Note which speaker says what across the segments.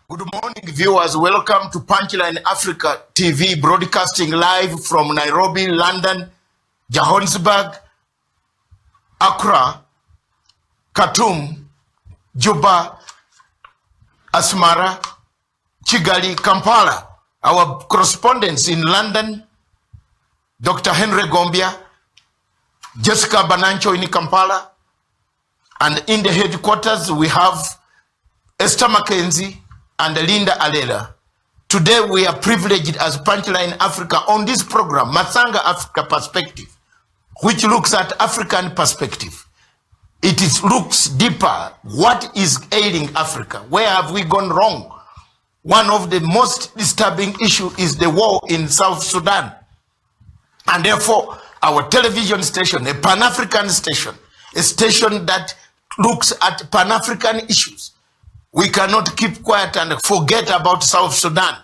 Speaker 1: Good morning, viewers. Welcome to Punchline Africa TV, broadcasting live from Nairobi, London, Johannesburg, Accra, Khartoum, Juba, Asmara, Kigali, Kampala. Our correspondents in London, Dr. Henry Gombia, Jessica Banancho in Kampala, and in the headquarters we have Esther Mackenzie and Linda Alela. Today we are privileged as Punchline Africa on this program, Matsanga Africa Perspective, which looks at African perspective. It looks deeper. What is ailing Africa? Where have we gone wrong? One of the most disturbing issues is the war in South Sudan. And therefore, our television station, a Pan-African station, a station that looks at Pan-African issues. We cannot keep quiet and forget about South Sudan.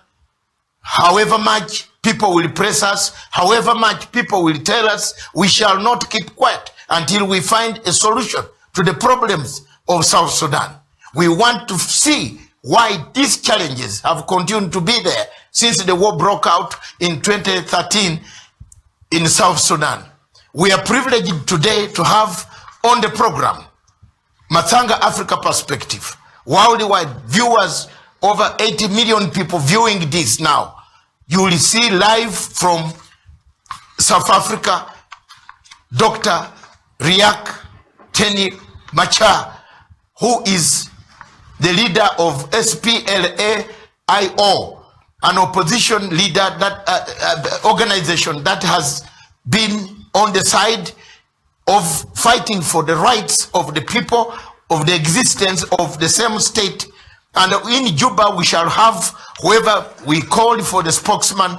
Speaker 1: However much people will press us, however much people will tell us, we shall not keep quiet until we find a solution to the problems of South Sudan. We want to see why these challenges have continued to be there since the war broke out in 2013 in South Sudan. We are privileged today to have on the program Matsanga Africa Perspective. Worldwide viewers, over 80 million people viewing this now. You will see live from South Africa, Dr. Riek Machar, who is the leader of SPLA-IO, an opposition leader, that organization that has been on the side of fighting for the rights of the people, of the existence of the same state. And in Juba, we shall have whoever we call for the spokesman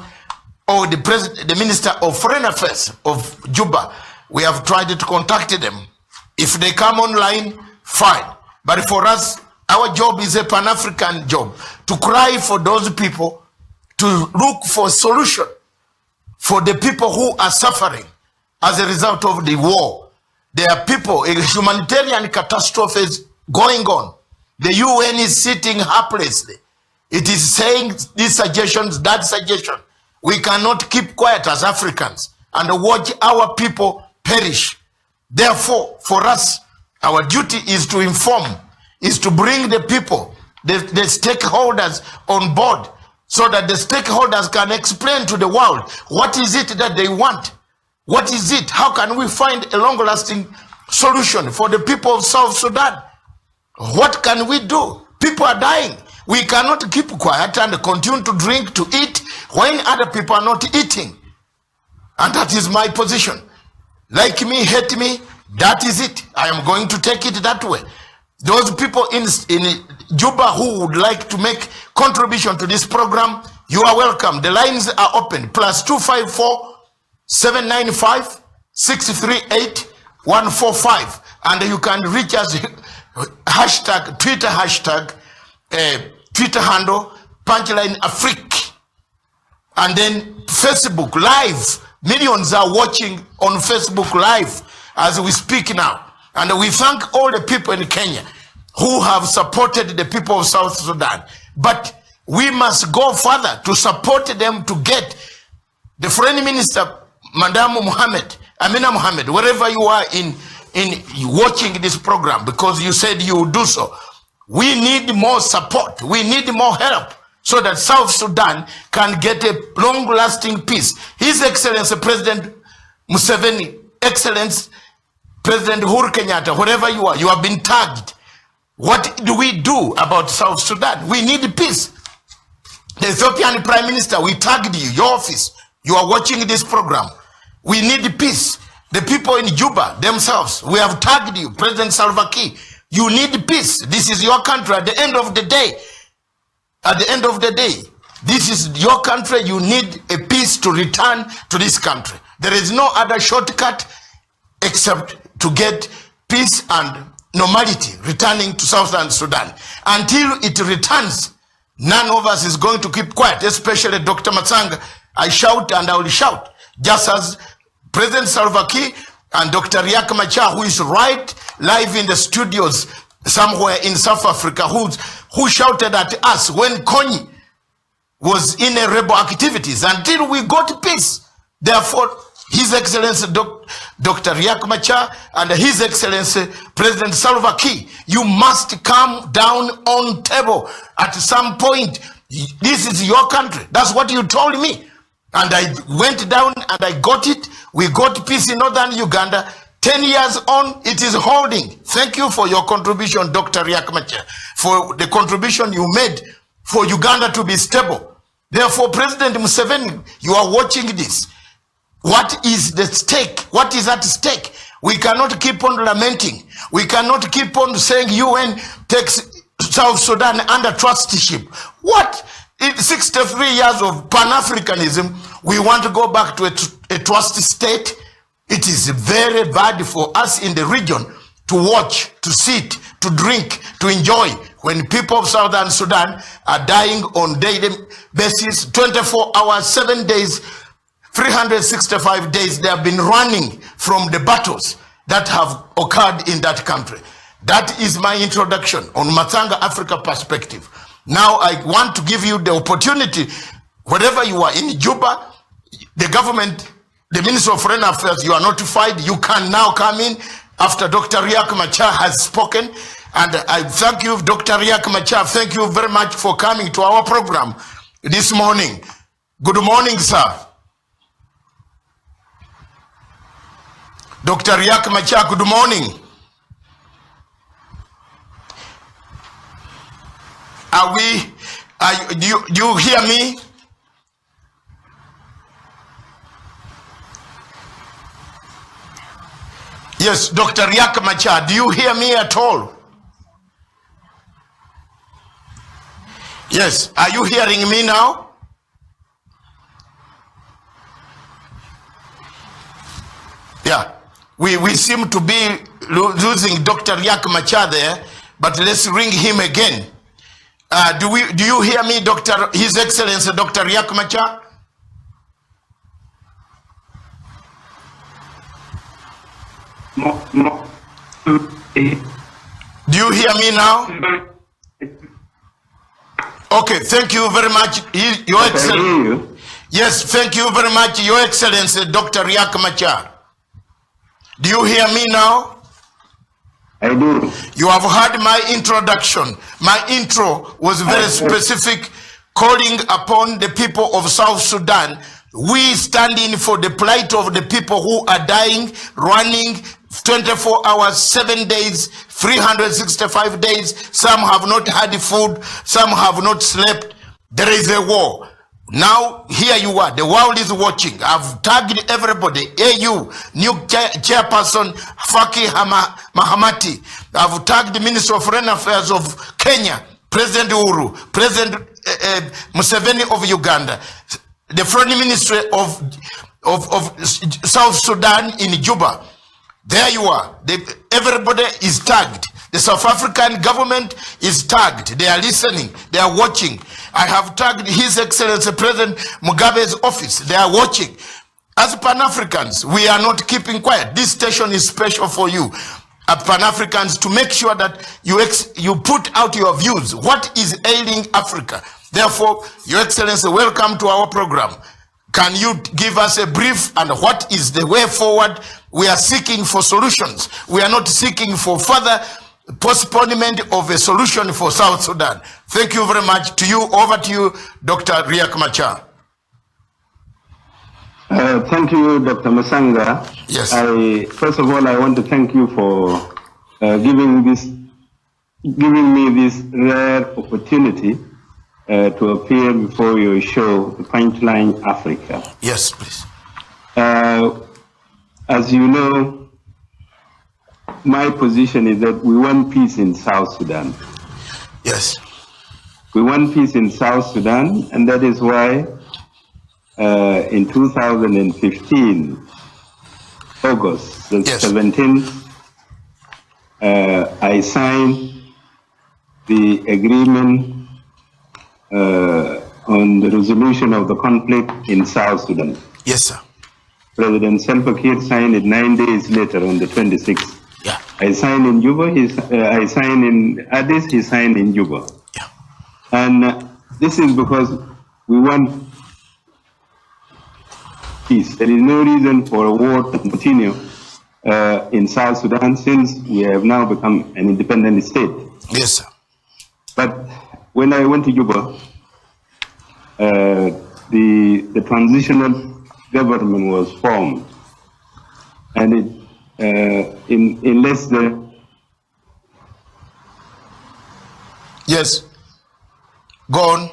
Speaker 1: or the Minister of Foreign Affairs of Juba. We have tried to contact them. If they come online, fine. But for us, our job is a Pan-African job, to cry for those people, to look for a solution for the people who are suffering as a result of the war. There are people, a humanitarian catastrophe is going on. The UN is sitting helplessly. It is saying these suggestions, that suggestion. We cannot keep quiet as Africans and watch our people perish. Therefore, for us, our duty is to inform, is to bring the people, the stakeholders on board, so that the stakeholders can explain to the world what is it that they want. What is it? How can we find a long-lasting solution for the people of South Sudan? What can we do? People are dying. We cannot keep quiet and continue to drink, to eat, when other people are not eating. And that is my position. Like me, hate me, that is it. I am going to take it that way. Those people in Juba who would like to make contribution to this program, you are welcome. The lines are open. +254 795 638 145, and you can reach us hashtag Twitter handle Punchline Africa, and then Facebook Live. Millions are watching on Facebook Live as we speak now, and we thank all the people in Kenya who have supported the people of South Sudan. But we must go further to support them, to get the Foreign Minister Madam Amina Mohammed, wherever you are in watching this program, because you said you would do so. We need more support. We need more help so that South Sudan can get a long-lasting peace. His Excellency President Museveni, Excellency President Uhuru Kenyatta, wherever you are, you have been tagged. What do we do about South Sudan? We need peace. The Ethiopian Prime Minister, we tagged you, your office. You are watching this program. We need peace. The people in Juba themselves, we have tagged you. President Salva Kiir, you need peace. This is your country. At the end of the day, this is your country. You need a peace to return to this country. There is no other shortcut except to get peace and normality returning to Southern Sudan. Until it returns, none of us is going to keep quiet, especially Dr. Matsanga. I shout and I will shout, just as President Salva Kiir and Dr. Riek Machar, who is right live in the studios somewhere in South Africa, who shouted at us when Konyi was in a rebel activities until we got peace. Therefore, His Excellency Dr. Riek Machar and His Excellency President Salva Kiir, you must come down on table at some point. This is your country. That's what you told me. And I went down and I got it. We got peace in northern Uganda. 10 years on, it is holding. Thank you for your contribution, Dr. Riek Machar, for the contribution you made for Uganda to be stable. Therefore, President Museveni, you are watching this. What is the stake? What is at stake? We cannot keep on lamenting. We cannot keep on saying UN takes South Sudan under trusteeship. What? In 63 years of Pan-Africanism, we want to go back to a trust state. It is very bad for us in the region to watch, to sit, to drink, to enjoy when people of Southern Sudan are dying on daily basis, 24 hours, 7 days, 365 days. They have been running from the battles that have occurred in that country. That is my introduction on Matanga Africa perspective. Now I want to give you the opportunity, wherever you are in Juba, the government, the Minister of Foreign Affairs, you are notified. You can now come in after Dr. Riek Machar has spoken. And I thank you, Dr. Riek Machar. Thank you very much for coming to our program this morning. Good morning, sir. Dr. Riek Machar, good morning. Do you hear me? Yes, Dr. Riek Machar, do you hear me at all? Yes, are you hearing me now? Yeah, we seem to be losing Dr. Riek Machar there, but let's ring him again. Do you hear me, His Excellency Dr. Riek Machar? Do you hear me now? Okay, thank you very much, Your Excellency. Yes, thank you very much, Your Excellency Dr. Riek Machar. Do you hear me now?
Speaker 2: I do.
Speaker 1: You have heard my introduction. My intro was very specific, calling upon the people of South Sudan. We stand in for the plight of the people who are dying, running 24 hours, 7 days, 365 days. Some have not had food, some have not slept. There is a war. Now, here you are. The world is watching. I've tagged everybody. AU, new chairperson, Faki Mahamati. I've tagged the Minister of Foreign Affairs of Kenya, President Uhuru, President Museveni of Uganda, the Foreign Ministry of South Sudan in Juba. There you are. Everybody is tagged. The South African government is tagged. They are listening. They are watching. I have tagged His Excellency President Mugabe's office. They are watching. As Pan-Africans, we are not keeping quiet. This station is special for you, Pan-Africans, to make sure that you put out your views. What is ailing Africa? Therefore, Your Excellency, welcome to our program. Can you give us a brief and what is the way forward? We are seeking for solutions. We are not seeking for further postponement of a solution for South Sudan. Thank you very much. To you, over to you, Dr. Riek Machar.
Speaker 2: Thank you, Dr. Masanga.
Speaker 1: Yes.
Speaker 2: First of all, I want to thank you for giving me this rare opportunity to appear before your show, Punchline Africa.
Speaker 1: Yes, please.
Speaker 2: As you know, my position is that we want peace in South Sudan.
Speaker 1: Yes.
Speaker 2: We want peace in South Sudan, and that is why in 2015, August the 17th, I signed the agreement on the resolution of the conflict in South Sudan.
Speaker 1: Yes, sir.
Speaker 2: President Salva Kiir signed it 9 days later on the 26th.
Speaker 1: Yeah.
Speaker 2: I signed in Juba, I signed in Addis, he signed in Juba.
Speaker 1: Yeah.
Speaker 2: And this is because we want peace. There is no reason for a war to continue in South Sudan since we have now become an independent state.
Speaker 1: Yes, sir.
Speaker 2: But when I went to Juba, the transitional government was formed, and it in less than
Speaker 1: yes. Go on.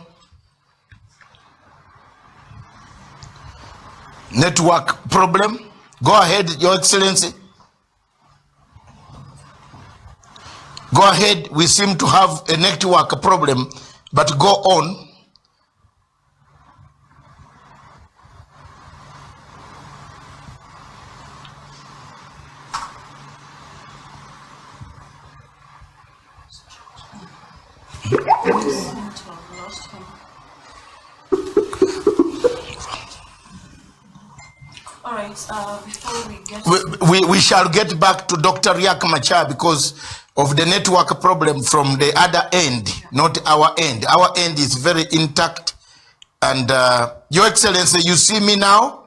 Speaker 1: Network problem. Go ahead, Your Excellency. Go ahead. We seem to have a network problem, but go on.
Speaker 3: All right, before we get
Speaker 1: We shall get back to Dr. Riek Machar because of the network problem from the other end, not our end. Our end is very intact. And Your Excellency, you see me now?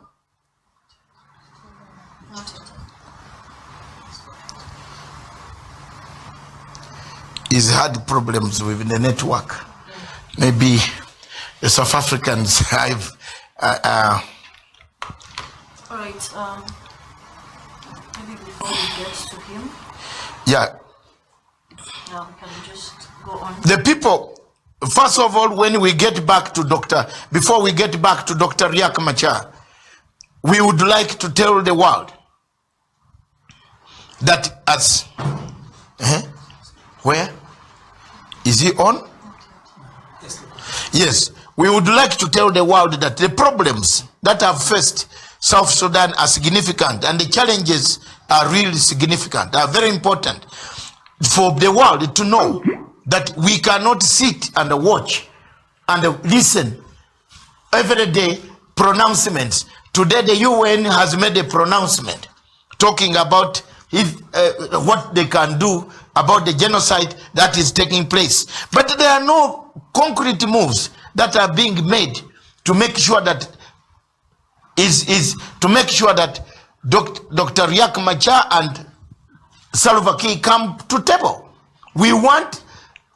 Speaker 1: He's had problems with the network. Maybe the South Africans have.
Speaker 3: all right, maybe before we get to him,
Speaker 1: Yeah.
Speaker 3: we can just go on.
Speaker 1: The people, first of all, when we get back to before we get back to Dr. Riek Machar, we would like to tell the world that as, where? Is he on? Yes, we would like to tell the world that the problems that have faced South Sudan are significant and the challenges are really significant, are very important for the world to know that we cannot sit and watch and listen every day pronouncements. Today the UN has made a pronouncement talking about what they can do about the genocide that is taking place. But there are no concrete moves that are being made to make sure that Dr. Riek Machar and Salva Kiir come to table. We want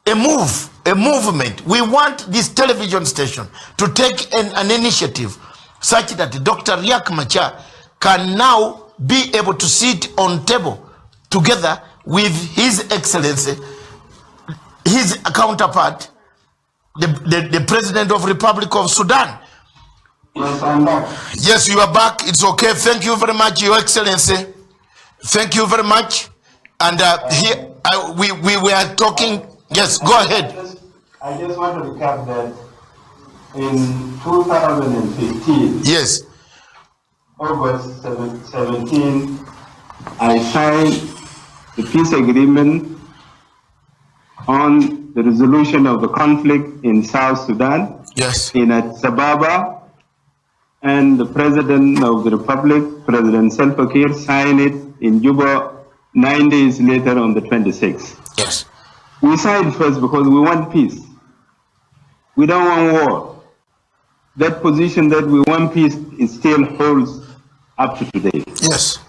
Speaker 1: a movement. We want this television station to take an initiative such that Dr. Riek Machar can now be able to sit on table together with His Excellency, his counterpart, the President of Republic of Sudan.
Speaker 2: Yes, I'm back.
Speaker 1: Yes, you are back. It's okay. Thank you very much, Your Excellency. Thank you very much. And here we were talking. Yes, go ahead.
Speaker 2: I just want to recap that in 2015,
Speaker 1: Yes,
Speaker 2: August 17, I signed the peace agreement on the resolution of the conflict in South Sudan
Speaker 1: yes,
Speaker 2: in Addis Ababa, and the President of the Republic, President Salva Kiir, signed it in Juba 9 days later on the 26th.
Speaker 1: yes,
Speaker 2: We signed first because we want peace. We don't want war. That position that we want peace, it still holds up to today.
Speaker 1: yes,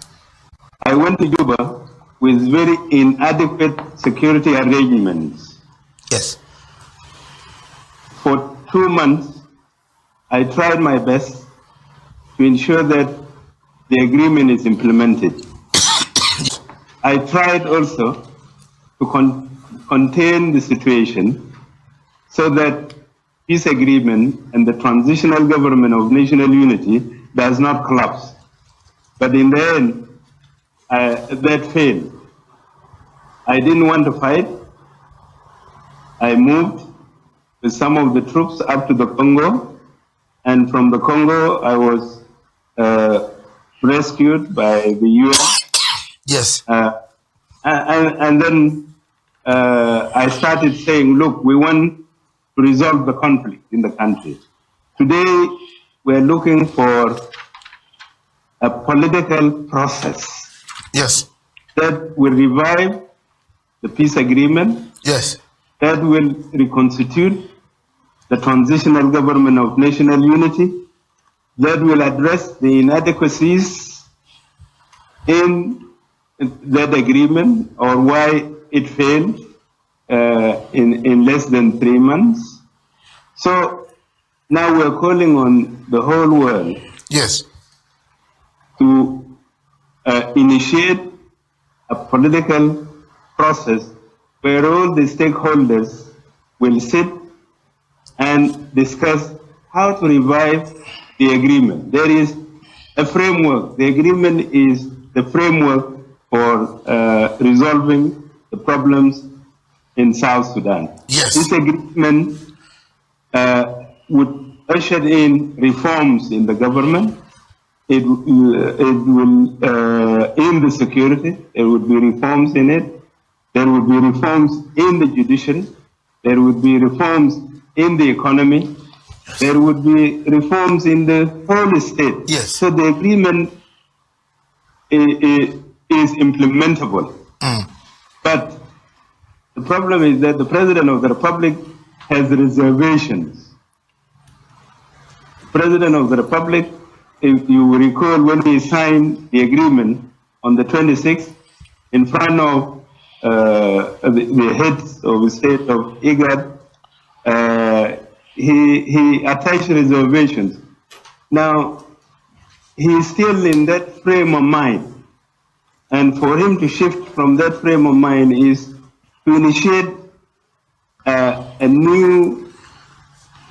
Speaker 2: I went to Juba with very inadequate security arrangements.
Speaker 1: yes,
Speaker 2: For 2 months, I tried my best to ensure that the agreement is implemented. I tried also to contain the situation so that peace agreement and the transitional government of national unity does not collapse. But in the end, that failed. I didn't want to fight. I moved with some of the troops up to the Congo, and from the Congo I was rescued by the UN.
Speaker 1: yes,
Speaker 2: And then I started saying, look, we want to resolve the conflict in the country. Today, we're looking for a political process
Speaker 1: yes,
Speaker 2: that will revive the peace agreement,
Speaker 1: yes,
Speaker 2: that will reconstitute the transitional government of national unity that will address the inadequacies in that agreement or why it failed in less than 3 months. So now we're calling on the whole world
Speaker 1: Yes.
Speaker 2: to initiate a political process where all the stakeholders will sit and discuss how to revive the agreement. There is a framework. The agreement is the framework for resolving the problems in South Sudan.
Speaker 1: Yes.
Speaker 2: This agreement would usher in reforms in the government. It will in the security. There would be reforms in it. There would be reforms in the judiciary. There would be reforms in the economy. There would be reforms in the whole state.
Speaker 1: Yes.
Speaker 2: So the agreement is implementable. But the problem is that the President of the Republic has reservations. The President of the Republic, if you recall, when he signed the agreement on the 26th in front of the heads of the state of IGAD, he attached reservations. Now, he is still in that frame of mind. And for him to shift from that frame of mind is to initiate a new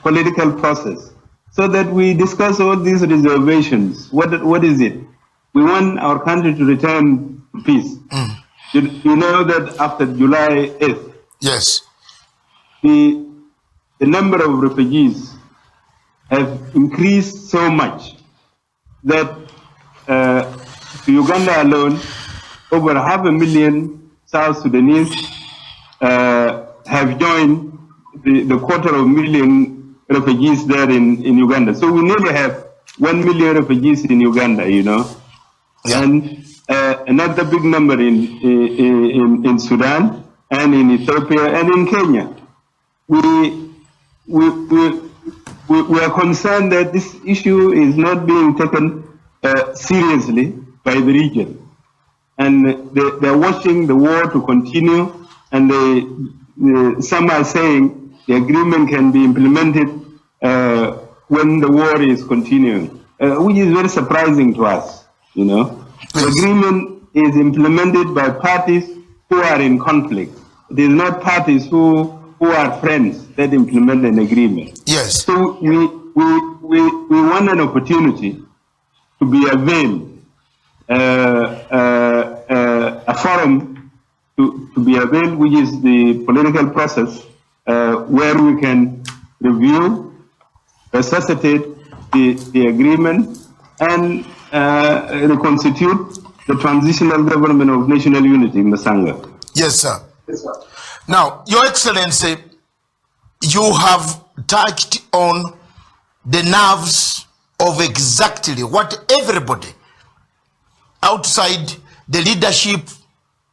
Speaker 2: political process so that we discuss all these reservations. What is it? We want our country to return to peace. You know that after July 8th,
Speaker 1: Yes.
Speaker 2: the number of refugees have increased so much that to Uganda alone, over 500,000 South Sudanese have joined the 250,000 refugees there in Uganda. So we nearly have 1 million refugees in Uganda, you know.
Speaker 1: Yeah.
Speaker 2: And another big number in Sudan and in Ethiopia and in Kenya. We are concerned that this issue is not being taken seriously by the region. And they're watching the war to continue, and some are saying the agreement can be implemented when the war is continuing, which is very surprising to us, you know. The agreement is implemented by parties who are in conflict. It is not parties who are friends that implement an agreement.
Speaker 1: Yes.
Speaker 2: So we want an opportunity to be availed, a forum to be availed, which is the political process where we can review, resuscitate the agreement, and reconstitute the transitional government of national unity in the Sangha.
Speaker 1: Yes, sir. Now, Your Excellency, you have touched on the nerves of exactly what everybody outside the leadership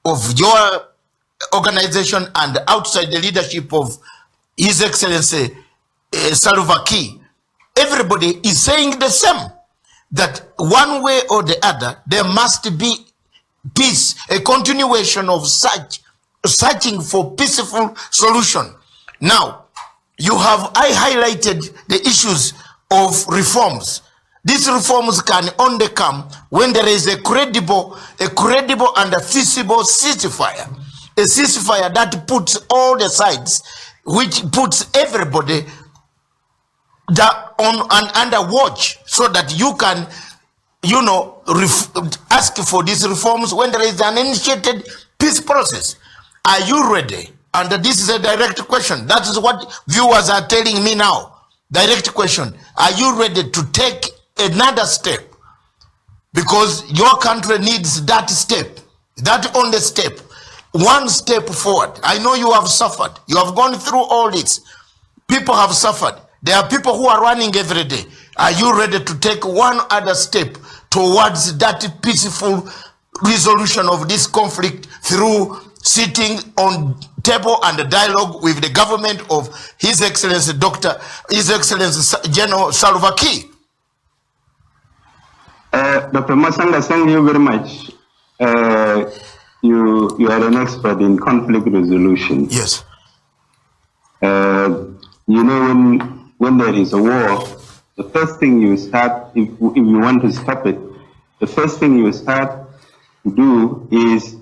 Speaker 1: of your organization and outside the leadership of His Excellency Salva Kiir, everybody is saying the same, that one way or the other, there must be peace, a continuation of searching for peaceful solution. Now, I highlighted the issues of reforms. These reforms can only come when there is a credible and a feasible ceasefire. A ceasefire that puts all the sides, which puts everybody under watch, so that you can, ask for these reforms when there is an initiated peace process. Are you ready? And this is a direct question. That is what viewers are telling me now. Direct question. Are you ready to take another step? Because your country needs that step, that only step, one step forward. I know you have suffered. You have gone through all this. People have suffered. There are people who are running every day. Are you ready to take one other step towards that peaceful resolution of this conflict through sitting on table and a dialogue with the government of His Excellency General Salva Kiir?
Speaker 2: Dr. Masanga, thank you very much. You are an expert in conflict resolution.
Speaker 1: Yes.
Speaker 2: You know, when there is a war, the first thing you start, if you want to stop it, the first thing you start to do is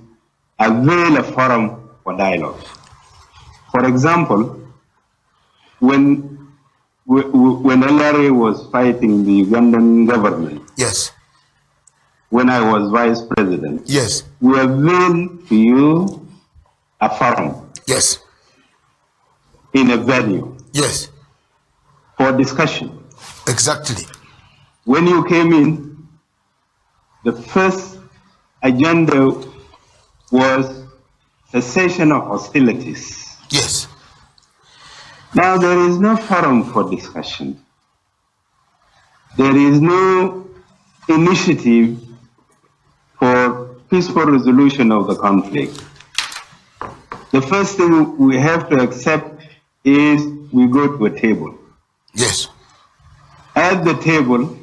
Speaker 2: avail a forum for dialogue. For example, when LRA was fighting the Ugandan government,
Speaker 1: yes,
Speaker 2: when I was vice president,
Speaker 1: yes,
Speaker 2: we availed to you a forum,
Speaker 1: yes,
Speaker 2: in a venue,
Speaker 1: yes,
Speaker 2: for discussion.
Speaker 1: exactly.
Speaker 2: When you came in, the first agenda was cessation of hostilities.
Speaker 1: Yes.
Speaker 2: Now there is no forum for discussion. There is no initiative for peaceful resolution of the conflict. The first thing we have to accept is we go to a table.
Speaker 1: Yes.
Speaker 2: At the table,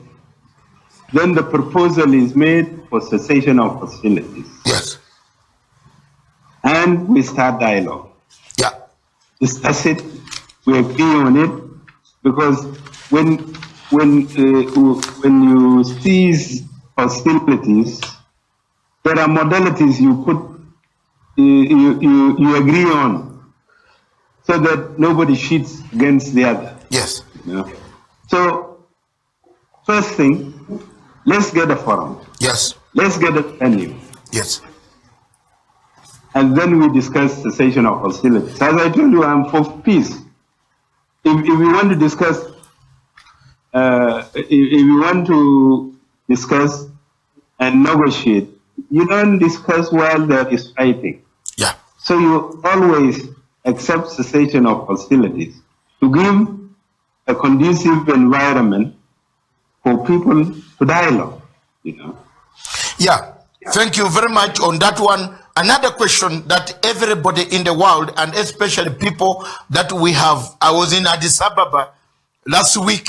Speaker 2: then the proposal is made for cessation of hostilities.
Speaker 1: Yes.
Speaker 2: And we start dialogue.
Speaker 1: Yeah.
Speaker 2: Discuss it, we agree on it, because when you cease hostilities, there are modalities you agree on, so that nobody cheats against the other.
Speaker 1: Yes.
Speaker 2: You know? So, first thing, let's get a forum.
Speaker 1: Yes.
Speaker 2: Let's get a venue.
Speaker 1: Yes.
Speaker 2: And then we discuss cessation of hostilities. As I told you, I'm for peace. If we want to discuss, if you want to discuss and negotiate, you don't discuss while there is fighting.
Speaker 1: Yeah.
Speaker 2: So you always accept cessation of hostilities to give a conducive environment for people to dialogue, you know.
Speaker 1: Yeah. Thank you very much on that one. Another question that everybody in the world, and especially people that we have, I was in Addis Ababa last week.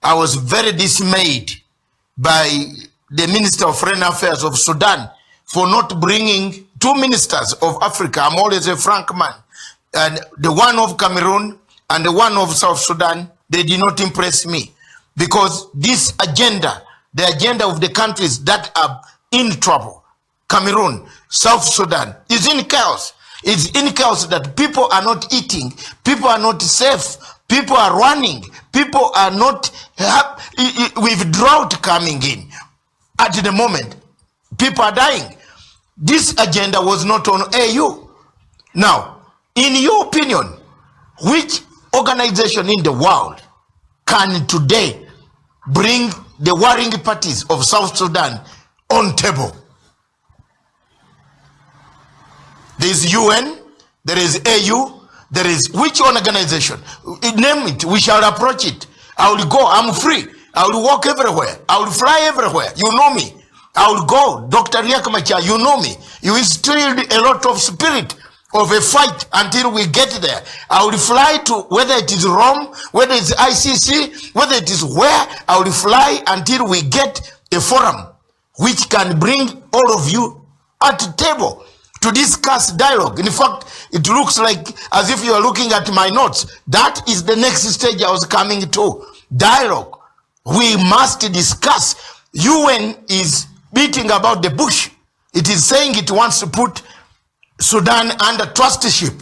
Speaker 1: I was very dismayed by the Minister of Foreign Affairs of Sudan for not bringing two ministers of Africa. I'm always a frank man. And the one of Cameroon and the one of South Sudan, they did not impress me. Because this agenda, the agenda of the countries that are in trouble, Cameroon, South Sudan, is in chaos. It's in chaos that people are not eating, people are not safe, people are running, people are not with drought coming in. At the moment, people are dying. This agenda was not on AU. Now, in your opinion, which organization in the world can today bring the warring parties of South Sudan on table? There is UN, there is AU, there is which organization? Name it, we shall approach it. I will go, I'm free. I will walk everywhere. I will fly everywhere. You know me. I will go. Dr. Riek Machar, you know me. You instilled a lot of spirit of a fight until we get there. I will fly to, whether it is Rome, whether it's ICC, whether it is where, I will fly until we get a forum which can bring all of you at the table to discuss dialogue. In fact, it looks like as if you are looking at my notes. That is the next stage I was coming to. Dialogue. We must discuss. UN is beating about the bush. It is saying it wants to put Sudan under trusteeship.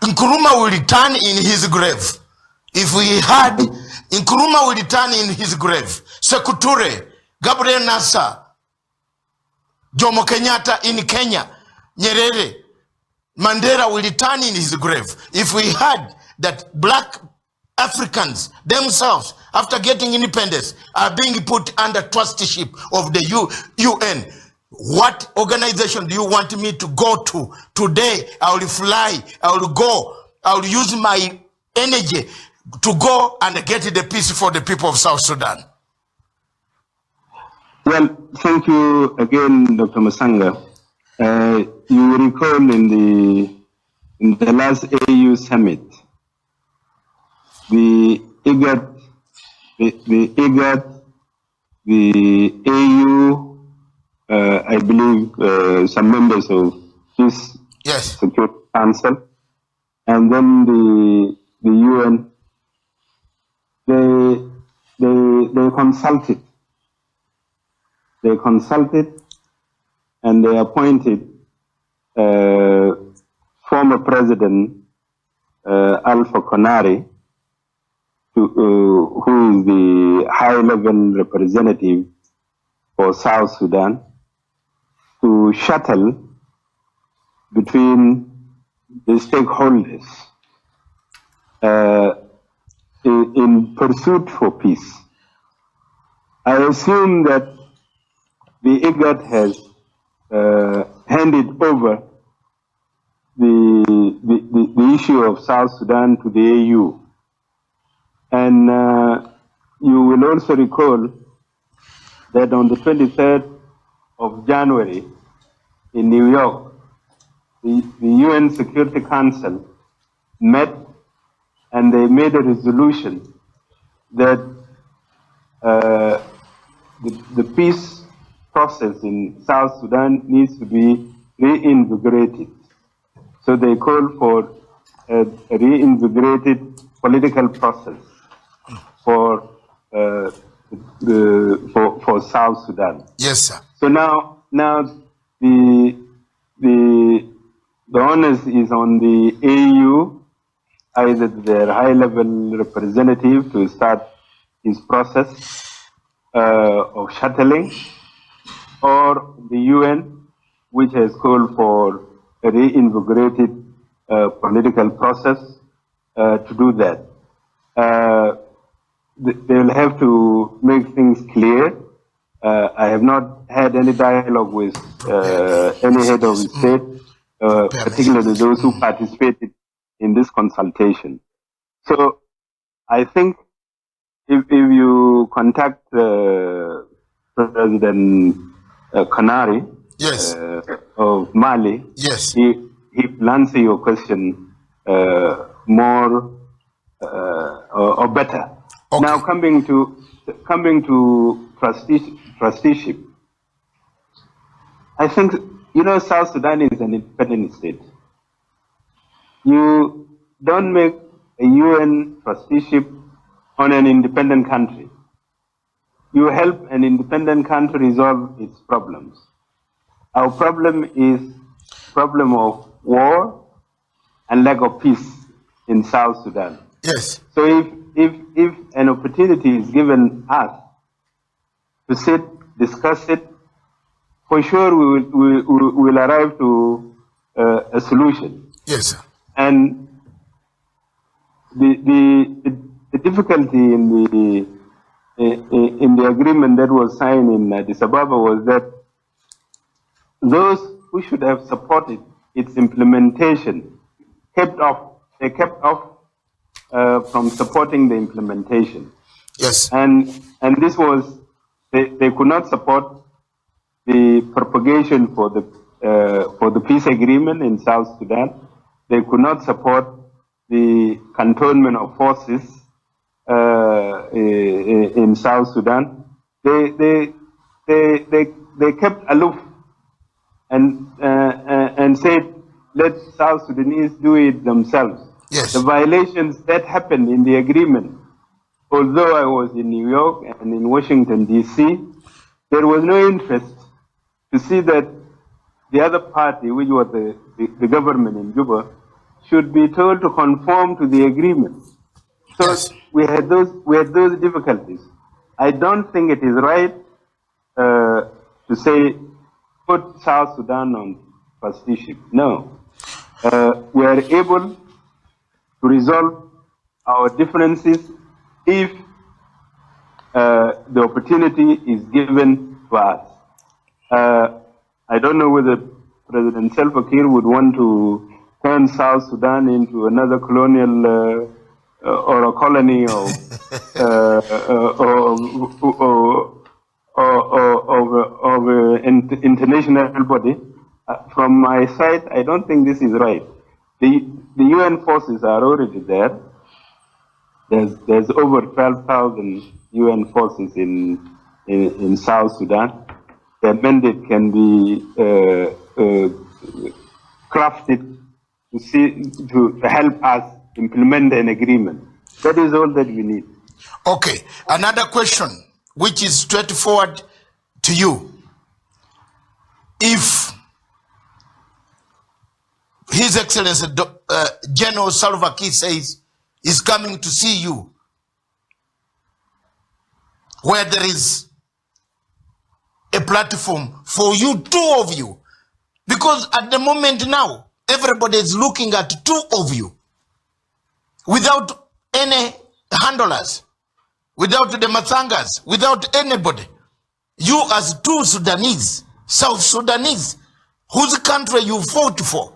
Speaker 1: Nkrumah will return in his grave. If we had, Nkrumah will return in his grave. Sekou Touré, Gabriel Nasser, Jomo Kenyatta in Kenya, Nyerere, Mandela will return in his grave. If we had that black Africans themselves, after getting independence, are being put under trusteeship of the UN, what organization do you want me to go to? Today, I will fly, I will go, I will use my energy to go and get the peace for the people of South Sudan.
Speaker 2: Well, thank you again, Dr. Masanga. You recall in in the last AU summit, the IGAD, the AU, I believe some members of this
Speaker 1: Yes.
Speaker 2: Security Council, and then the UN, they consulted. They consulted and they appointed former President Alpha Conari, who is the high-level representative for South Sudan, to shuttle between the stakeholders in pursuit for peace. I assume that the IGAD has handed over the issue of South Sudan to the AU. And you will also recall that on the 23rd of January in New York, the UN Security Council met and they made a resolution that the peace process in South Sudan needs to be reinvigorated. So they called for a reinvigorated political process for South Sudan.
Speaker 1: Yes, sir.
Speaker 2: So now the onus is on the AU, either their high-level representative, to start his process of shuttling, or the UN, which has called for a reinvigorated political process to do that. They will have to make things clear. I have not had any dialogue with any head of state, particularly those who participated in this consultation. So I think if you contact President Conari,
Speaker 1: yes,
Speaker 2: of Mali,
Speaker 1: yes,
Speaker 2: he will answer your question more or better.
Speaker 1: Okay.
Speaker 2: Now coming to trusteeship, I think South Sudan is an independent state. You don't make a UN trusteeship on an independent country. You help an independent country resolve its problems. Our problem is problem of war and lack of peace in South Sudan.
Speaker 1: yes,
Speaker 2: So if an opportunity is given us to sit, discuss it, for sure we will arrive to a solution.
Speaker 1: yes, sir.
Speaker 2: And the difficulty in the agreement that was signed in Addis Ababa was that those who should have supported its implementation kept off from supporting the implementation.
Speaker 1: Yes,
Speaker 2: And this was, they could not support the propagation for the peace agreement in South Sudan. They could not support the cantonment of forces in South Sudan. They kept aloof and said, let South Sudanese do it themselves.
Speaker 1: yes,
Speaker 2: The violations that happened in the agreement, although I was in New York and in Washington, D.C., there was no interest to see that the other party, which was the government in Juba, should be told to conform to the agreement. So
Speaker 1: yes,
Speaker 2: we had those difficulties. I don't think it is right to say put South Sudan on trusteeship. No, we are able to resolve our differences if the opportunity is given to us. I don't know whether President Salva Kiir would want to turn South Sudan into another colonial or a colony of an international body. From my side, I don't think this is right. the UN forces are already there. There's over 12,000 UN forces in South Sudan. Their mandate can be crafted to help us implement an agreement. That is all that we need.
Speaker 1: Okay, another question, which is straightforward to you. If His Excellency General Salva Kiir says is coming to see you, where there is a platform for you, two of you, because at the moment now, everybody is looking at two of you without any handlers, without the Matsangas, without anybody. You as two Sudanese, South Sudanese, whose country you fought for,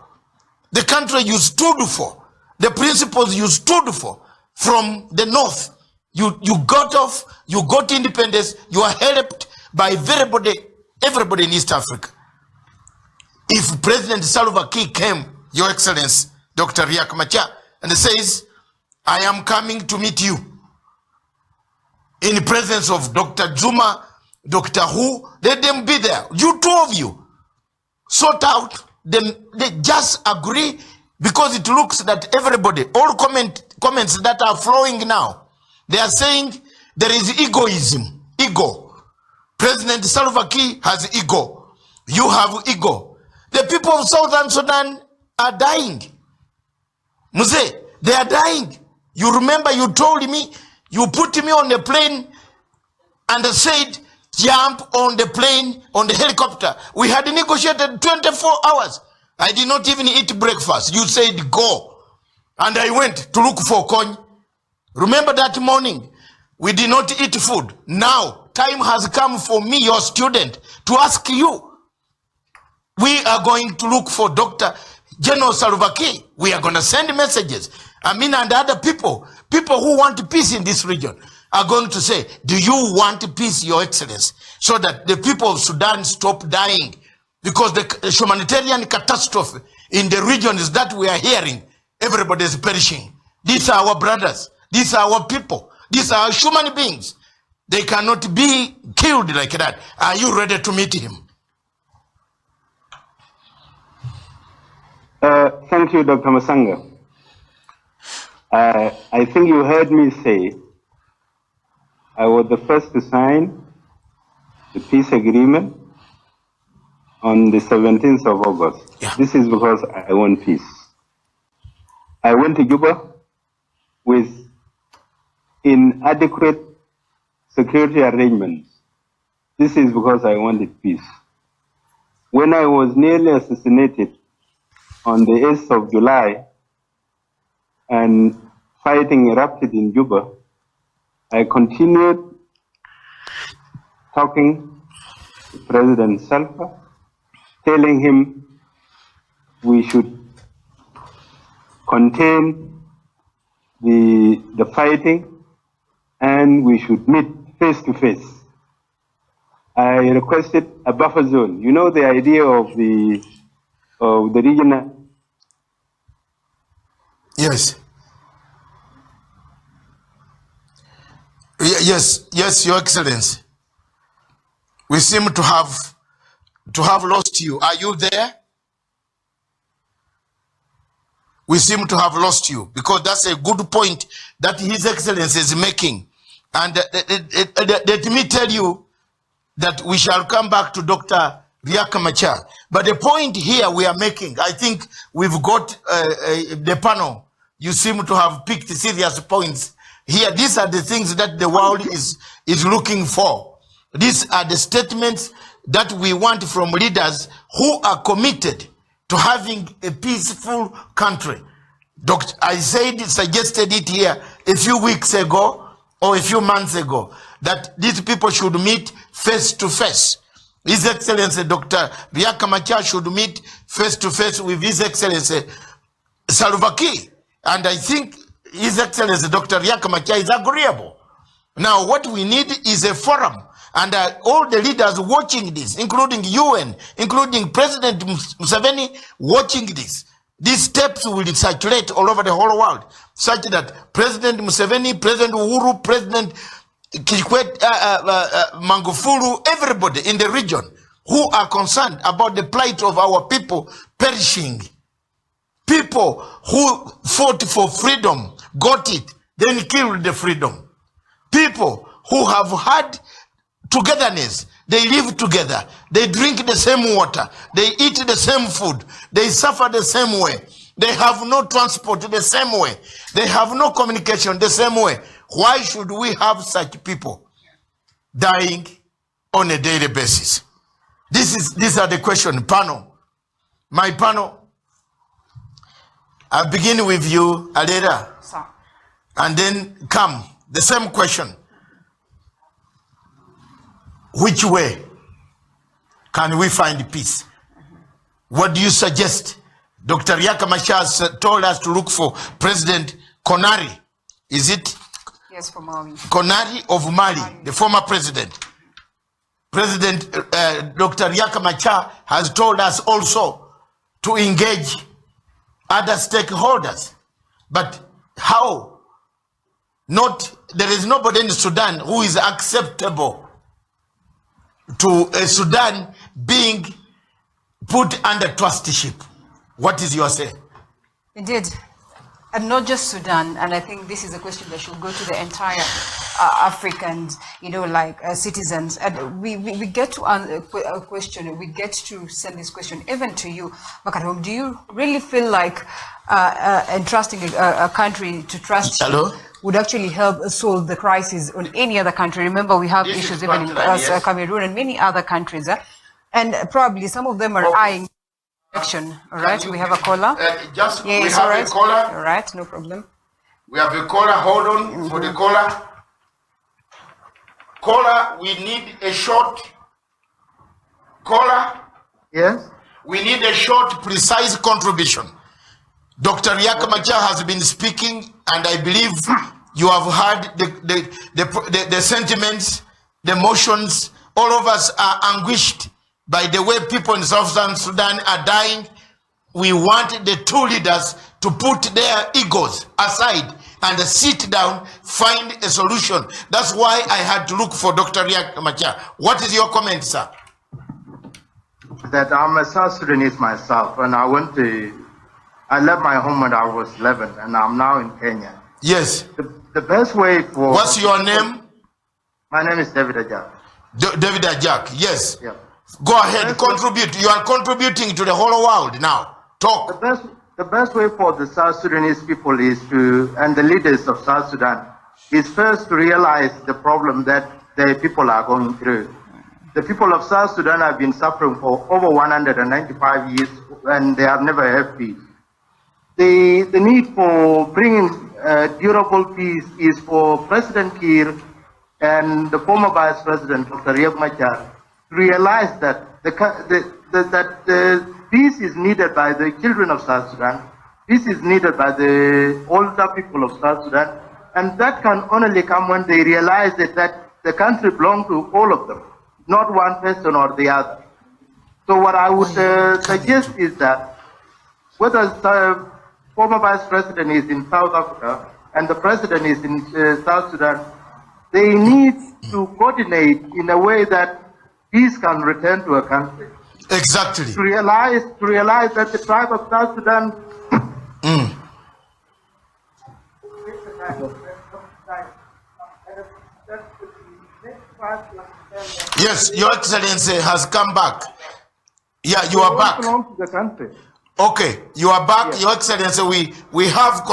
Speaker 1: the country you stood for, the principles you stood for from the north, you got off, you got independence, you are helped by everybody in East Africa. If President Salva Kiir came, Your Excellency, Dr. Riek Machar, and says, I am coming to meet you in the presence of Dr. Juma, Dr. Who, let them be there. You two of you sort out them, they just agree, because it looks that everybody, all comments that are flowing now, they are saying there is egoism, ego. President Salva Kiir has ego. You have ego. The people of Southern Sudan are dying. Muse, they are dying. You remember you told me, you put me on the plane and said, jump on the plane, on the helicopter. We had negotiated 24 hours. I did not even eat breakfast. You said go. And I went to look for coin. Remember that morning? We did not eat food. Now, time has come for me, your student, to ask you. We are going to look for Dr. General Salva Kiir. We are going to send messages. Amin and other people who want peace in this region are going to say, do you want peace, Your Excellency? So that the people of Sudan stop dying. Because the humanitarian catastrophe in the regions that we are hearing, everybody is perishing. These are our brothers. These are our people. These are human beings. They cannot be killed like that. Are you ready to meet him?
Speaker 2: Thank you, Dr. Masanga. I think you heard me say I was the first to sign the peace agreement on the 17th of August.
Speaker 1: Yeah.
Speaker 2: This is because I want peace. I went to Juba with inadequate security arrangements. This is because I wanted peace. When I was nearly assassinated on the 8th of July and fighting erupted in Juba, I continued talking to President Salva, telling him we should contain the fighting and we should meet face to face. I requested a buffer zone. You know the idea of the regional.
Speaker 1: Yes. Yes, Your Excellency. We seem to have lost you. Are you there? We seem to have lost you, because that's a good point that His Excellency is making. And let me tell you that we shall come back to Dr. Riek Machar. But the point here we are making, I think we've got the panel. You seem to have picked serious points here. These are the things that the world is looking for. These are the statements that we want from leaders who are committed to having a peaceful country. I suggested it here a few weeks ago or a few months ago, that these people should meet face to face. His Excellency Dr. Riek Machar should meet face to face with His Excellency Salva Kiir. And I think His Excellency Dr. Riek Machar is agreeable. Now what we need is a forum. And all the leaders watching this, including UN, including President Museveni watching this. These tapes will circulate all over the whole world, such that President Museveni, President Uhuru, President Kikwete, Magufuli, everybody in the region who are concerned about the plight of our people perishing. People who fought for freedom, got it, then killed the freedom. People who have had togetherness, they live together, they drink the same water, they eat the same food, they suffer the same way, they have no transport the same way, they have no communication the same way. Why should we have such people dying on a daily basis? These are the questions. Panel, my panel, I begin with you, Aleda, and then come, the same question. Which way can we find peace? What do you suggest? Dr. Riek Machar told us to look for President Konari. Is it?
Speaker 4: Yes, for Mali.
Speaker 1: Konari of Mali, the former president. President Dr. Riek Machar has told us also to engage other stakeholders. But how? There is nobody in Sudan who is acceptable to Sudan being put under trusteeship. What is your say?
Speaker 4: Indeed. And not just Sudan, and I think this is a question that should go to the entire Africans, citizens. And we get to a question, we get to send this question even to you, Makarom. Do you really feel like entrusting a country to trust you would actually help solve the crisis on any other country? Remember, we have issues even in Cameroon and many other countries, and probably some of them are eyeing action. All right, we have a caller.
Speaker 1: Yes, we have
Speaker 4: all right.
Speaker 1: a caller.
Speaker 4: All right, no problem.
Speaker 1: We have a caller. Hold on for the caller. Caller, we need a short. Caller.
Speaker 5: Yes.
Speaker 1: We need a short, precise contribution. Dr. Riek Machar has been speaking, and I believe you have heard the sentiments, the emotions. All of us are anguished by the way people in Southern Sudan are dying. We want the two leaders to put their egos aside and sit down, find a solution. That's why I had to look for Dr. Riek Machar. What is your comment, sir?
Speaker 5: That I'm a South Sudanese myself, and I left my home when I was 11, and I'm now in Kenya.
Speaker 1: Yes.
Speaker 5: The best way for...
Speaker 1: What's your name?
Speaker 5: My name is David Ajak.
Speaker 1: David Ajak, yes.
Speaker 5: Yeah.
Speaker 1: Go ahead, contribute. You are contributing to the whole world now. Talk.
Speaker 5: The best way for the South Sudanese people is and the leaders of South Sudan, is first to realize the problem that the people are going through. The people of South Sudan have been suffering for over 195 years, and they have never had peace. The need for bringing durable peace is for President Kiir and the former Vice President, Dr. Riek Machar, to realize that the peace is needed by the children of South Sudan, peace is needed by the older people of South Sudan, and that can only come when they realize that the country belongs to all of them, not one person or the other. So what I would suggest is that whether the former Vice President is in South Africa and the President is in South Sudan, they need to coordinate in a way that peace can return to a country.
Speaker 1: Exactly.
Speaker 5: To realize that the tribe of South Sudan.
Speaker 1: Yes, Your Excellency has come back. Yeah, you are back.
Speaker 5: Belong to the country.
Speaker 1: Okay, you are back,
Speaker 5: Yes.
Speaker 1: Your Excellency. We have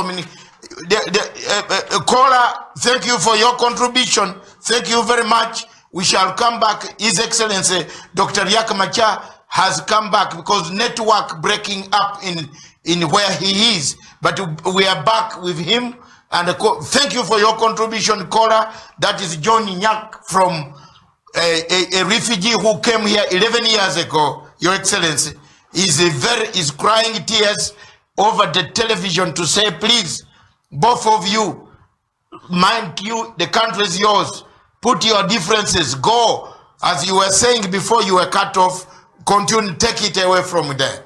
Speaker 1: caller. Thank you for your contribution. Thank you very much. We shall come back. His Excellency Dr. Riek Machar has come back because network breaking up in where he is. But we are back with him. And thank you for your contribution, caller. That is John Nyak from a refugee who came here 11 years ago, Your Excellency. Is crying tears over the television to say, please, both of you, mind you, the country is yours. Put your differences, go. As you were saying before you were cut off, continue, take it away from there.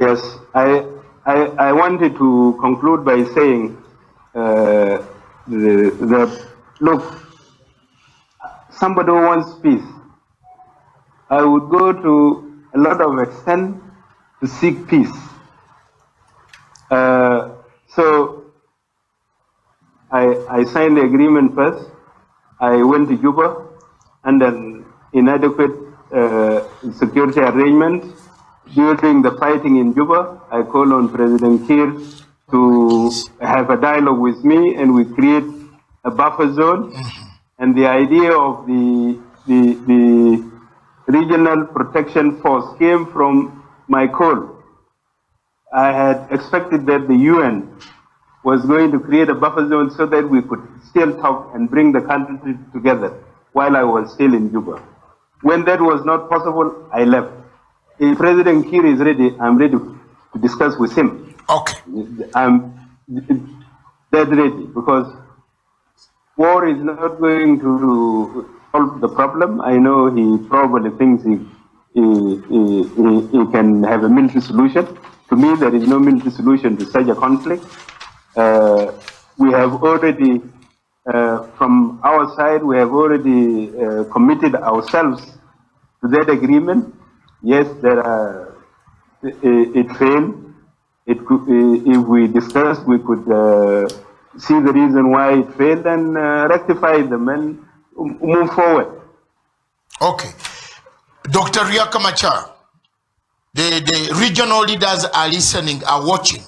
Speaker 5: Yes, I
Speaker 2: I wanted to conclude by saying that, look, somebody who wants peace, I would go to a lot of extent to seek peace. So I signed the agreement first. I went to Juba under inadequate security arrangements. During the fighting in Juba, I called on President Kiir to have a dialogue with me, and we create a buffer zone. And the idea of the Regional Protection Force came from my call. I had expected that the UN was going to create a buffer zone so that we could still talk and bring the country together while I was still in Juba. When that was not possible, I left. If President Kiir is ready, I'm ready to discuss with him.
Speaker 1: Okay.
Speaker 2: I'm dead ready, because war is not going to solve the problem. I know he probably thinks he can have a military solution. To me, there is no military solution to such a conflict. We have already, from our side, we have already committed ourselves to that agreement. Yes, it failed. It could, if we discussed, we could see the reason why it failed and rectify them and move forward.
Speaker 1: Okay. Dr. Riek Machar, the regional leaders are listening, are watching.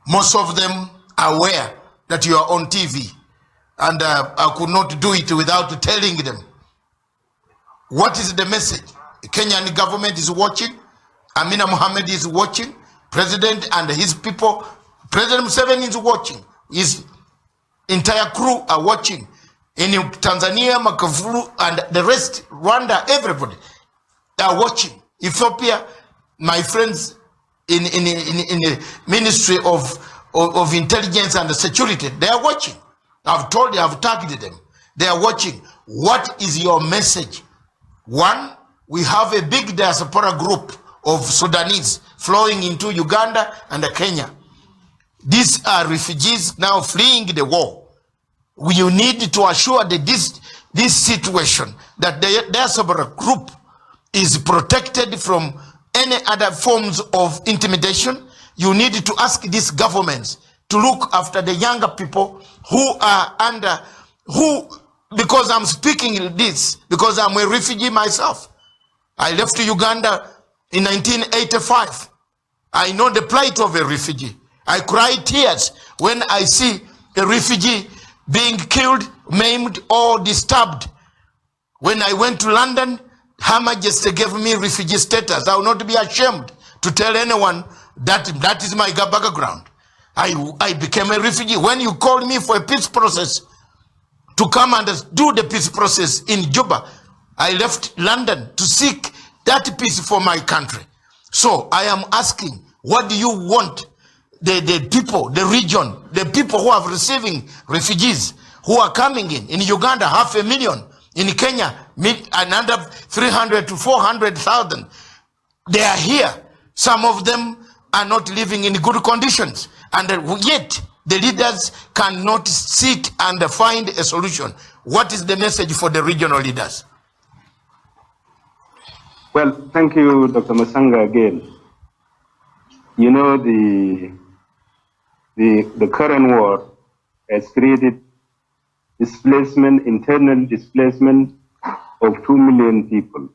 Speaker 1: Most of them are aware that you are on TV, and I could not do it without telling them. What is the message? The Kenyan government is watching. Amina Mohammed is watching. President and his people. President Museveni is watching. His entire crew are watching. In Tanzania, Makavulu, and the rest, Rwanda, everybody, they are watching. Ethiopia, my friends in the Ministry of Intelligence and Security, they are watching. I've tagged them. They are watching. What is your message? One, we have a big diaspora group of Sudanese flowing into Uganda and Kenya. These are refugees now fleeing the war. You need to assure that this situation, that the diaspora group is protected from any other forms of intimidation. You need to ask these governments to look after the younger people who are under, because I'm speaking this, because I'm a refugee myself. I left Uganda in 1985. I know the plight of a refugee. I cry tears when I see a refugee being killed, maimed, or disturbed. When I went to London, Her Majesty gave me refugee status. I will not be ashamed to tell anyone that is my background. I became a refugee. When you called me for a peace process, to come and do the peace process in Juba, I left London to seek that peace for my country. So I am asking, what do you want the people, the region, the people who are receiving refugees, who are coming in Uganda, 500,000, in Kenya, another 300 to 400,000. They are here. Some of them are not living in good conditions. And yet, the leaders cannot sit and find a solution. What is the message for the regional leaders?
Speaker 2: Well, thank you, Dr. Masanga, again. You know, the current war has created displacement, internal displacement of 2 million people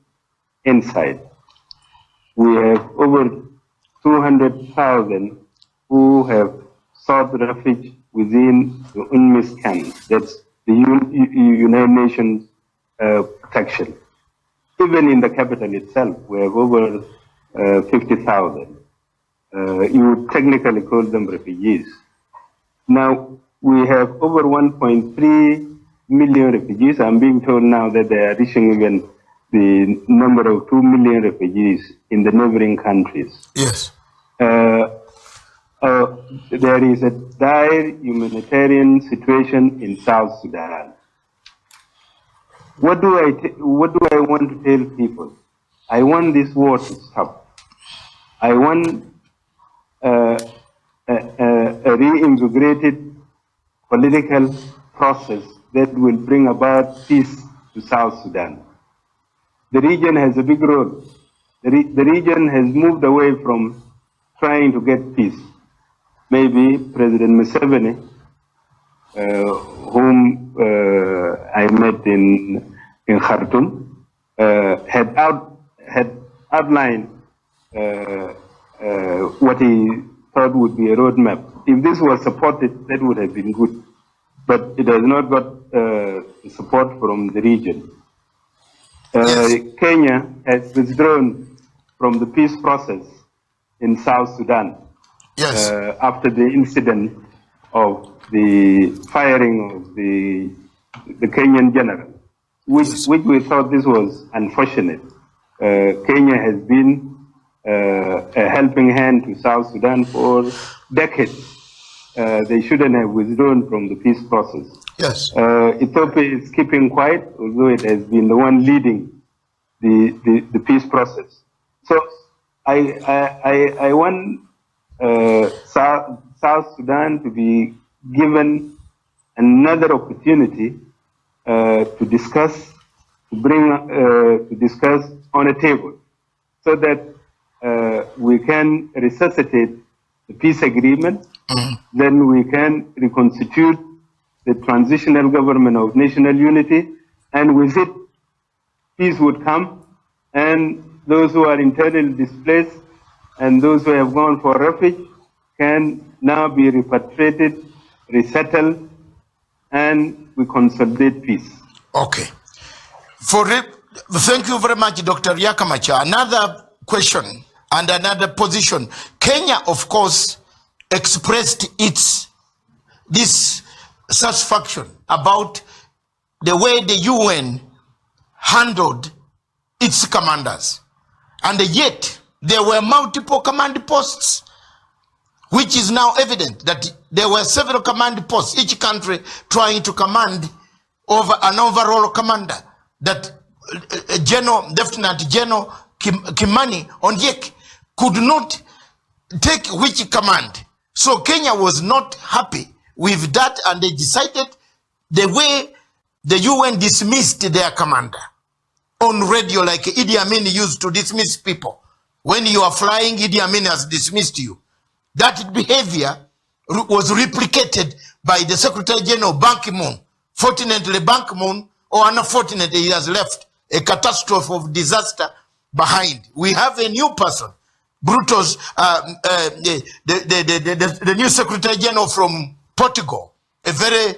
Speaker 2: inside. We have over 200,000 who have sought refuge within the UNMISS camps. That's the United Nations protection. Even in the capital itself, we have over 50,000. You would technically call them refugees. Now, we have over 1.3 million refugees. I'm being told now that they are reaching even the number of 2 million refugees in the neighboring countries.
Speaker 1: Yes.
Speaker 2: There is a dire humanitarian situation in South Sudan. What do I want to tell people? I want this war to stop. I want a reinvigorated political process that will bring about peace to South Sudan. The region has a big role. The region has moved away from trying to get peace. Maybe President Museveni, whom I met in Khartoum, had outlined what he thought would be a roadmap. If this was supported, that would have been good. But it has not got support from the region. Kenya has withdrawn from the peace process in South Sudan after the incident of the firing of the Kenyan general, which we thought this was unfortunate. Kenya has been a helping hand to South Sudan for decades. They shouldn't have withdrawn from the peace process.
Speaker 1: Yes.
Speaker 2: Ethiopia is keeping quiet, although it has been the one leading the peace process. So I want South Sudan to be given another opportunity to discuss on a table, so that we can resuscitate the peace agreement. Then we can reconstitute the transitional government of national unity, and with it, peace would come, and those who are internally displaced and those who have gone for refuge can now be repatriated, resettled, and we consolidate peace.
Speaker 1: Okay. Thank you very much, Dr. Riek Machar. Another question and another position. Kenya, of course, expressed its dissatisfaction about the way the UN handled its commanders. And yet, there were multiple command posts, which is now evident that there were several command posts, each country trying to command over an overall commander, that Lieutenant General Kimani Ondiek could not take which command. So Kenya was not happy with that, and they decided the way the UN dismissed their commander on radio, like Idi Amin used to dismiss people. When you are flying, Idi Amin has dismissed you. That behavior was replicated by the Secretary General Ban Ki-moon. Fortunately, Ban Ki-moon, or unfortunately, he has left a catastrophe of disaster behind. We have a new person, Brutus, the new Secretary General from Portugal, a very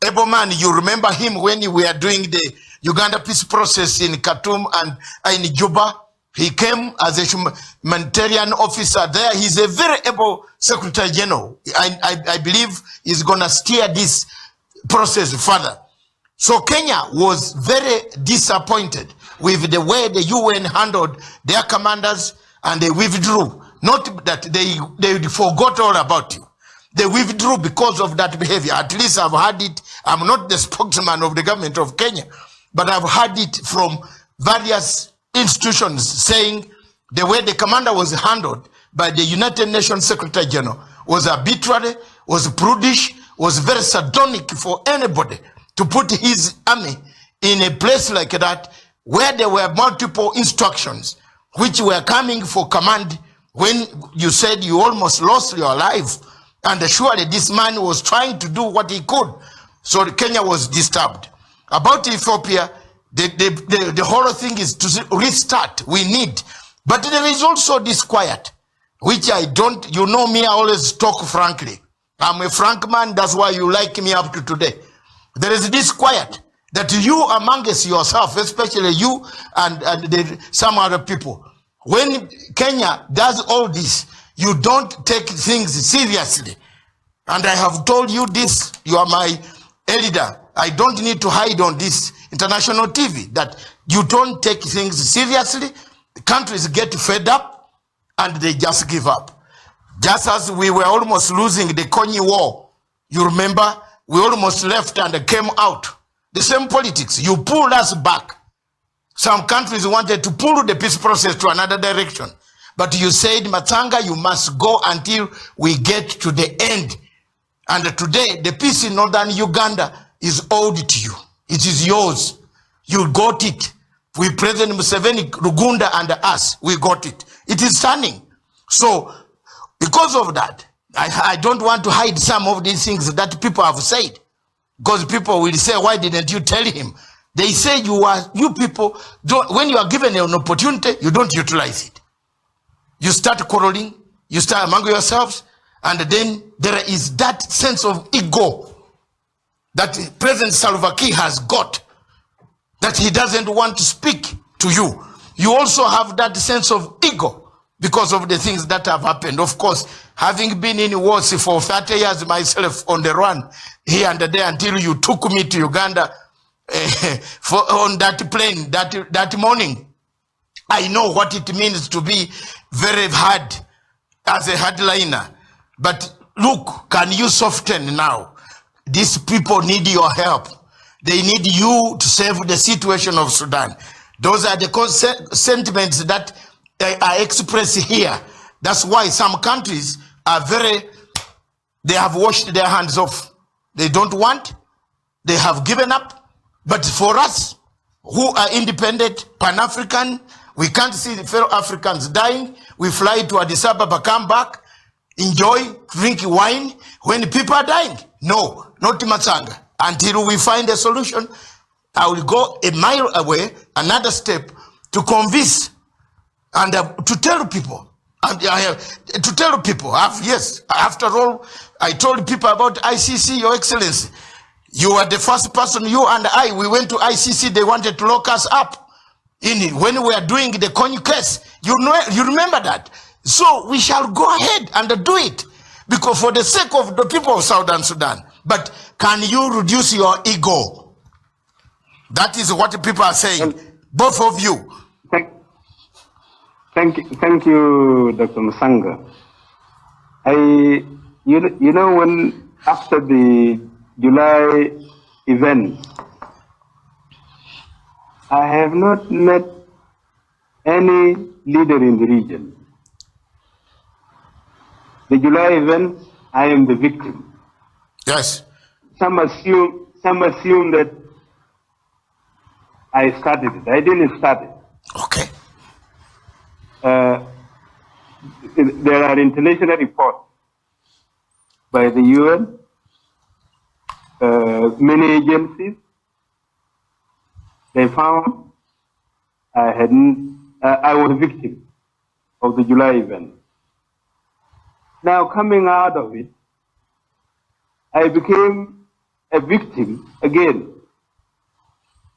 Speaker 1: able man. You remember him when we were doing the Uganda peace process in Khartoum and in Juba. He came as a humanitarian officer there. He's a very able Secretary General. I believe he's going to steer this process further. So Kenya was very disappointed with the way the UN handled their commanders, and they withdrew. Not that they forgot all about you. They withdrew because of that behavior. At least I've heard it. I'm not the spokesman of the government of Kenya, but I've heard it from various institutions saying the way the commander was handled by the United Nations Secretary General was arbitrary, was prudish, was very sardonic for anybody to put his army in a place like that where there were multiple instructions which were coming for command, when you said you almost lost your life. And surely this man was trying to do what he could. So Kenya was disturbed. About Ethiopia, the whole thing is to restart. We need. But there is also disquiet, which I don't, you know me, I always talk frankly. I'm a frank man, that's why you like me up to today. There is disquiet that you amongst yourself, especially you and some other people, when Kenya does all this, you don't take things seriously. And I have told you this, you are my elder. I don't need to hide on this international TV that you don't take things seriously. The countries get fed up and they just give up. Just as we were almost losing the Konyi War, you remember, we almost left and came out. The same politics, you pulled us back. Some countries wanted to pull the peace process to another direction. But you said, Matanga, you must go until we get to the end. And today, the peace in northern Uganda is owed to you. It is yours. You got it. We President Museveni, Rugunda, and us, we got it. It is standing. So, because of that, I don't want to hide some of these things that people have said. Because people will say, why didn't you tell him? They say you people, when you are given an opportunity, you don't utilize it. You start quarreling, you start among yourselves, and then there is that sense of ego that President Salva Kiir has got, that he doesn't want to speak to you. You also have that sense of ego because of the things that have happened. Of course, having been in wars for 30 years myself on the run, here and there, until you took me to Uganda on that plane that morning, I know what it means to be very hard as a hardliner. But look, can you soften now? These people need your help. They need you to save the situation of Sudan. Those are the sentiments that are expressed here. That's why some countries are they have washed their hands off. They don't want, they have given up. But for us, who are independent, Pan-African, we can't see the fellow Africans dying. We fly to Addis Ababa, come back, enjoy, drink wine when people are dying. No, not Matsanga. Until we find a solution, I will go a mile away, another step, to convince and to tell people. Yes, after all, I told people about ICC, Your Excellency. You were the first person, you and I, we went to ICC, they wanted to lock us up. When we were doing the Kony case, you remember that. So we shall go ahead and do it, because for the sake of the people of Southern Sudan. But can you reduce your ego? That is what people are saying, both of you.
Speaker 2: Thank you, Dr. Musanga. You know, when after the July event, I have not met any leader in the region. The July event, I am the victim.
Speaker 1: Yes.
Speaker 2: Some assume that I started it. I didn't start it.
Speaker 1: Okay.
Speaker 2: There are international reports by the UN, many agencies. They found I was a victim of the July event. Now, coming out of it, I became a victim again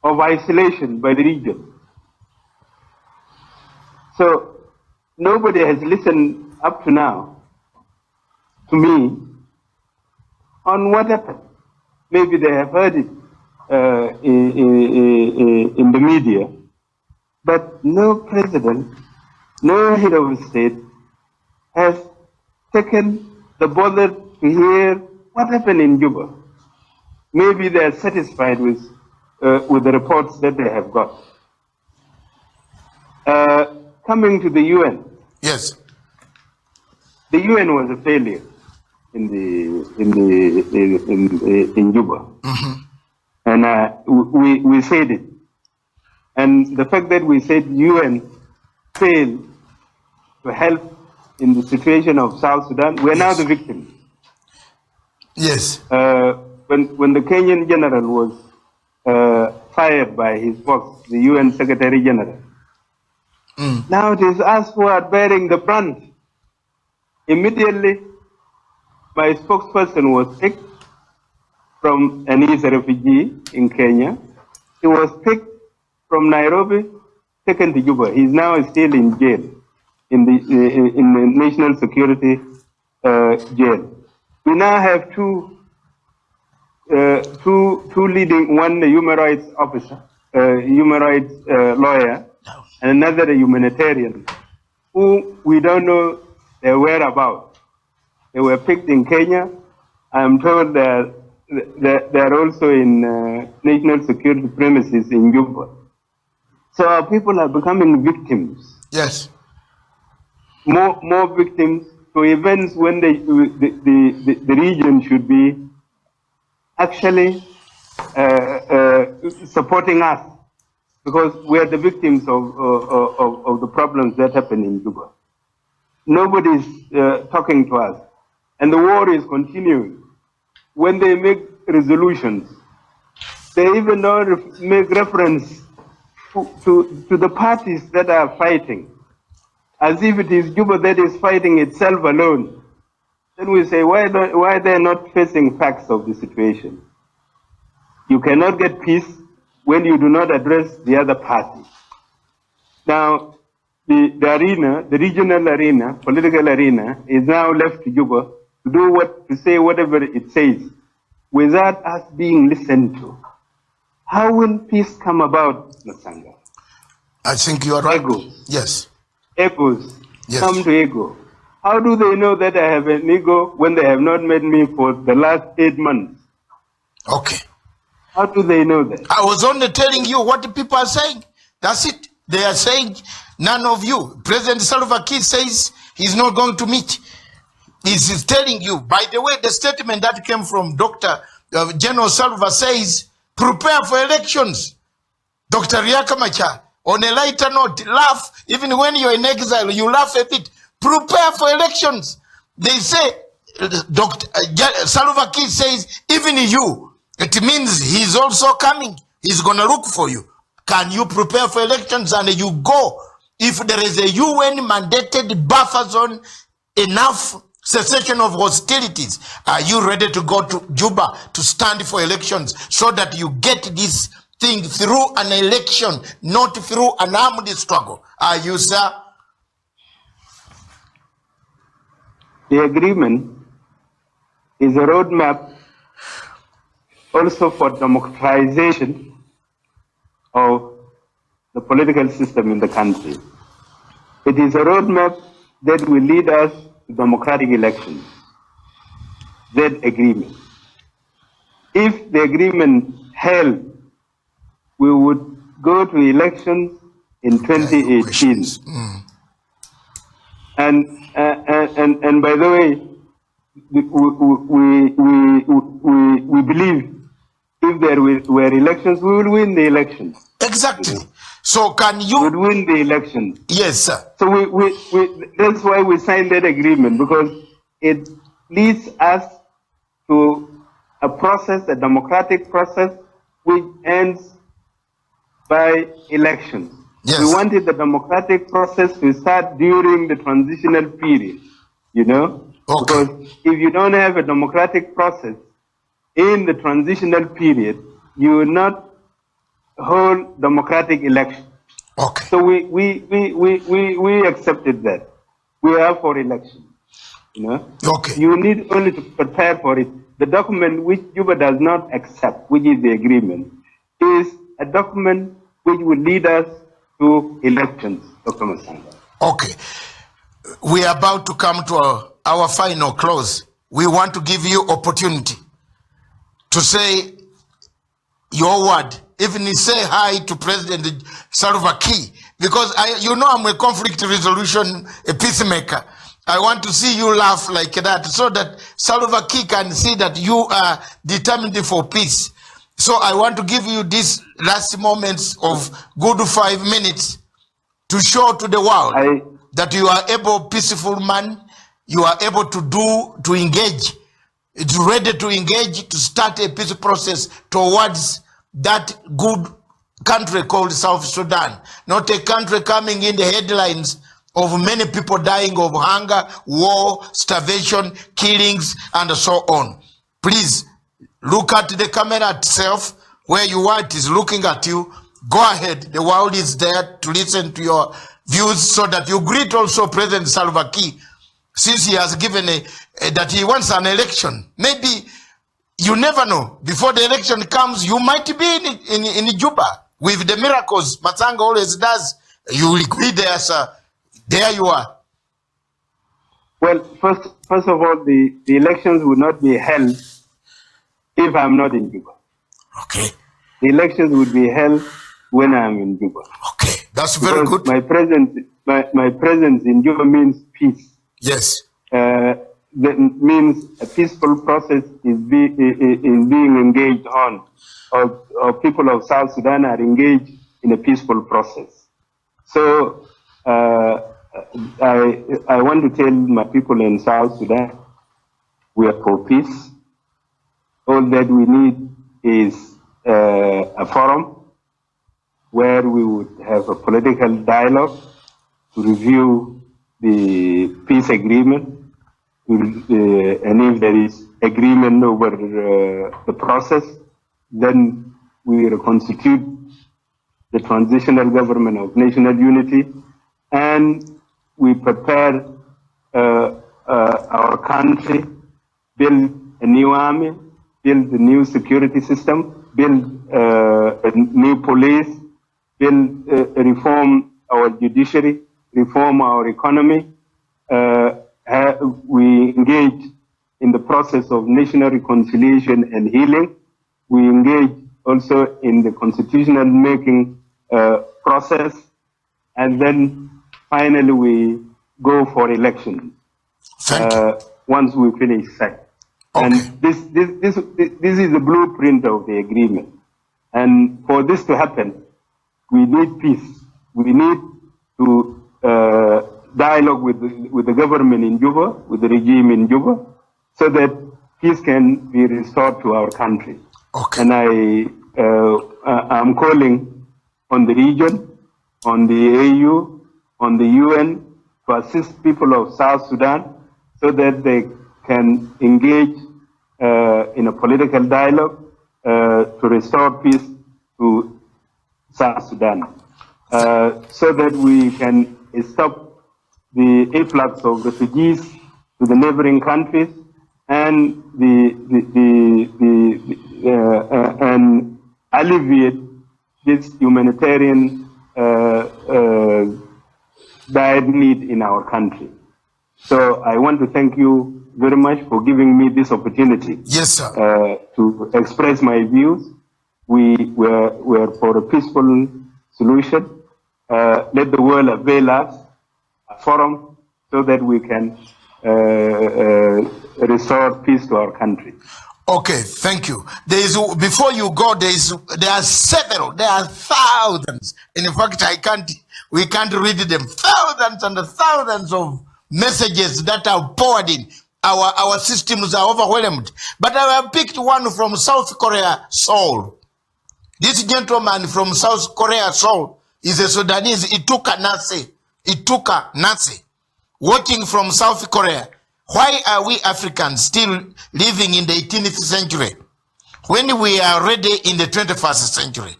Speaker 2: of isolation by the region. So nobody has listened up to now to me on what happened. Maybe they have heard it in the media, but no president, no head of state has taken the bother to hear what happened in Juba. Maybe they are satisfied with the reports that they have got. Coming to the UN.
Speaker 1: Yes.
Speaker 2: The UN was a failure in Juba. Mm-hmm. And we said it. And the fact that we said UN failed to help in the situation of South Sudan, we're now the victims.
Speaker 1: Yes.
Speaker 2: When the Kenyan general was fired by his boss, the UN Secretary General, now it is us who are bearing the brunt. Immediately, my spokesperson was picked and he's a refugee in Kenya. He was picked from Nairobi, taken to Juba. He's now still in jail, in the National Security jail. We now have two leading, one a human rights officer, human rights lawyer, and another a humanitarian, who we don't know their whereabouts. They were picked in Kenya. I'm told they're also in national security premises in Juba. So our people are becoming victims.
Speaker 1: Yes.
Speaker 2: more victims to events when the region should be actually supporting us, because we are the victims of the problems that happen in Juba. Nobody is talking to us, and the war is continuing. When they make resolutions, they even don't make reference to the parties that are fighting, as if it is Juba that is fighting itself alone. Then we say, why are they not facing facts of the situation? You cannot get peace when you do not address the other party. Now, the arena, the regional arena, political arena, is now left to Juba to say whatever it says, without us being listened to. How will peace come about, Masanga?
Speaker 1: I think you are right.
Speaker 2: Egos.
Speaker 1: Yes.
Speaker 2: Egos.
Speaker 1: Yes.
Speaker 2: Come to ego. How do they know that I have an ego when they have not met me for the last 8 months?
Speaker 1: Okay.
Speaker 2: How do they know that?
Speaker 1: I was only telling you what the people are saying. That's it. They are saying none of you. President Salva Kiir says he's not going to meet. He's telling you. By the way, the statement that came from Dr. General Salva says, prepare for elections. Dr. Riek Machar, on a lighter note, laugh. Even when you're in exile, you laugh a bit. Prepare for elections. They say, Dr. Salva Kiir says, even you, it means he's also coming. He's going to look for you. Can you prepare for elections? And you go. If there is a UN mandated buffer zone, enough cessation of hostilities, are you ready to go to Juba to stand for elections so that you get this thing through an election, not through an armed struggle? Are you, sir?
Speaker 2: The agreement is a roadmap also for democratization of the political system in the country. It is a roadmap that will lead us to democratic elections. That agreement. If the agreement held, we would go to elections in 2018. And by the way, we believe if there were elections, we will win the elections.
Speaker 1: Exactly. So can you...
Speaker 2: We will win the elections.
Speaker 1: Yes, sir.
Speaker 2: So that's why we signed that agreement, because it leads us to a process, a democratic process, which ends by elections.
Speaker 1: Yes.
Speaker 2: We wanted the democratic process to start during the transitional period, you know?
Speaker 1: Okay.
Speaker 2: Because if you don't have a democratic process in the transitional period, you will not hold democratic elections.
Speaker 1: Okay.
Speaker 2: So we accepted that. We are for elections, you know?
Speaker 1: Okay.
Speaker 2: You need only to prepare for it. The document which Juba does not accept, which is the agreement, is a document which will lead us to elections, Dr. Masanga.
Speaker 1: Okay. We are about to come to our final close. We want to give you opportunity to say your word. Even say hi to President Salva Kiir, because I'm a conflict resolution, a peacemaker. I want to see you laugh like that so that Salva Kiir can see that you are determined for peace. So I want to give you these last moments of good 5 minutes to show to the world that you are able, peaceful man, you are able to engage. It's ready to engage, to start a peace process towards that good country called South Sudan. Not a country coming in the headlines of many people dying of hunger, war, starvation, killings, and so on. Please, look at the camera itself. Where you are, it is looking at you. Go ahead. The world is there to listen to your views so that you greet also President Salva Kiir, since he has given that he wants an election. Maybe you never know. Before the election comes, you might be in Juba with the miracles Masanga always does. You will be there, sir. There you are.
Speaker 2: Well, first of all, the elections will not be held if I'm not in Juba.
Speaker 1: Okay.
Speaker 2: The elections will be held when I'm in Juba.
Speaker 1: Okay, that's very good.
Speaker 2: My presence my presence in Juba means peace.
Speaker 1: Yes.
Speaker 2: That means a peaceful process is being engaged on, or people of South Sudan are engaged in a peaceful process. So I want to tell my people in South Sudan, we are for peace. All that we need is a forum where we would have a political dialogue to review the peace agreement, and if there is agreement over the process, then we reconstitute the transitional government of national unity, and we prepare our country, build a new army, build a new security system, build a new police, build, reform our judiciary, reform our economy. We engage in the process of national reconciliation and healing. We engage also in the constitutional making process, and then finally we go for elections. Once we finish that. Okay. And this is the blueprint of the agreement. And for this to happen, we need peace. We need to dialogue with the government in Juba, with the regime in Juba, so that peace can be restored to our country.
Speaker 1: Okay.
Speaker 2: And I'm calling on the region, on the AU, on the UN to assist people of South Sudan so that they can engage in a political dialogue to restore peace to South Sudan, so that we can stop the influx of refugees to the neighboring countries and and alleviate this humanitarian dire need in our country. So I want to thank you very much for giving me this opportunity.
Speaker 1: Yes, sir.
Speaker 2: To express my views. We were for a peaceful solution. Let the world avail us a forum so that we can restore peace to our country.
Speaker 1: Okay, thank you. Before you go, there are thousands. In fact, we can't read them. Thousands and thousands of messages that are poured in. Our systems are overwhelmed. But I have picked one from South Korea, Seoul. This gentleman from South Korea, Seoul, is a Sudanese, Ituka Nase, watching from South Korea. Why are we Africans still living in the 18th century when we are already in the 21st century?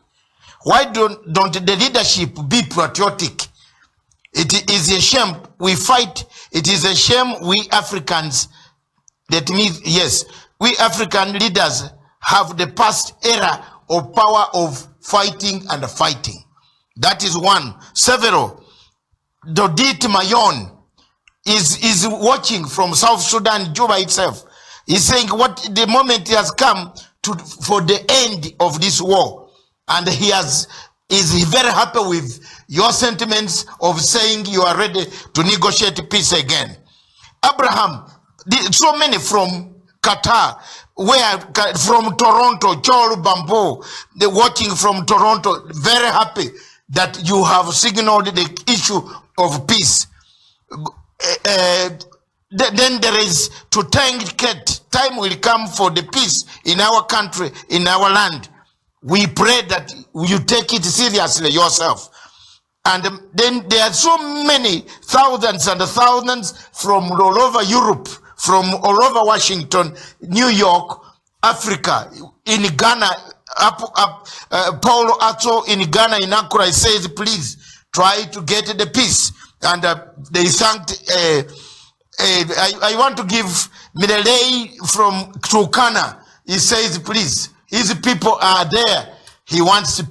Speaker 1: Why don't the leadership be patriotic? It is a shame we fight. It is a shame we Africans, that means, yes, we African leaders have the past era of power of fighting and fighting. That is one. Several, Dodit Mayon is watching from South Sudan, Juba itself. He's saying what the moment has come for the end of this war. And is very happy with your sentiments of saying you are ready to negotiate peace again. Abraham, so many from Qatar, from Toronto, Chol Bambo, they're watching from Toronto, very happy that you have signaled the issue of peace. Then there is to thank Kate. Time will come for the peace in our country, in our land. We pray that you take it seriously yourself. And then there are so many thousands and thousands from all over Europe, from all over Washington, New York, Africa, in Ghana. Paulo Ato in Ghana, in Accra, says, please try to get the peace. And they thanked, I want to give Mirelei from Turkana. He says, please, his people are there. She wants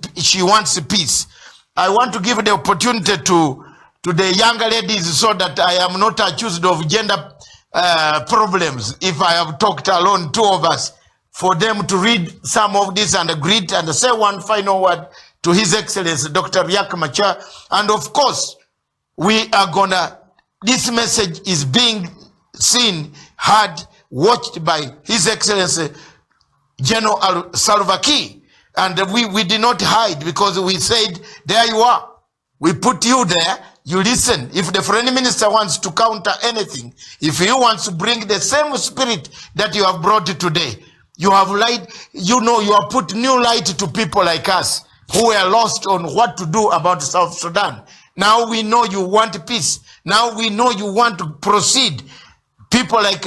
Speaker 1: peace. I want to give the opportunity to the younger ladies so that I am not accused of gender problems. If I have talked alone, two of us, for them to read some of this and greet and say one final word to His Excellency, Dr. Riek Machar. And of course, we are gonna, this message is being seen, heard, watched by His Excellency General Salva Kiir. And we did not hide because we said, there you are. We put you there, you listen. If the foreign minister wants to counter anything, if he wants to bring the same spirit that you have brought today, you have light, you know, you have put new light to people like us who are lost on what to do about South Sudan. Now we know you want peace. Now we know you want to proceed. People like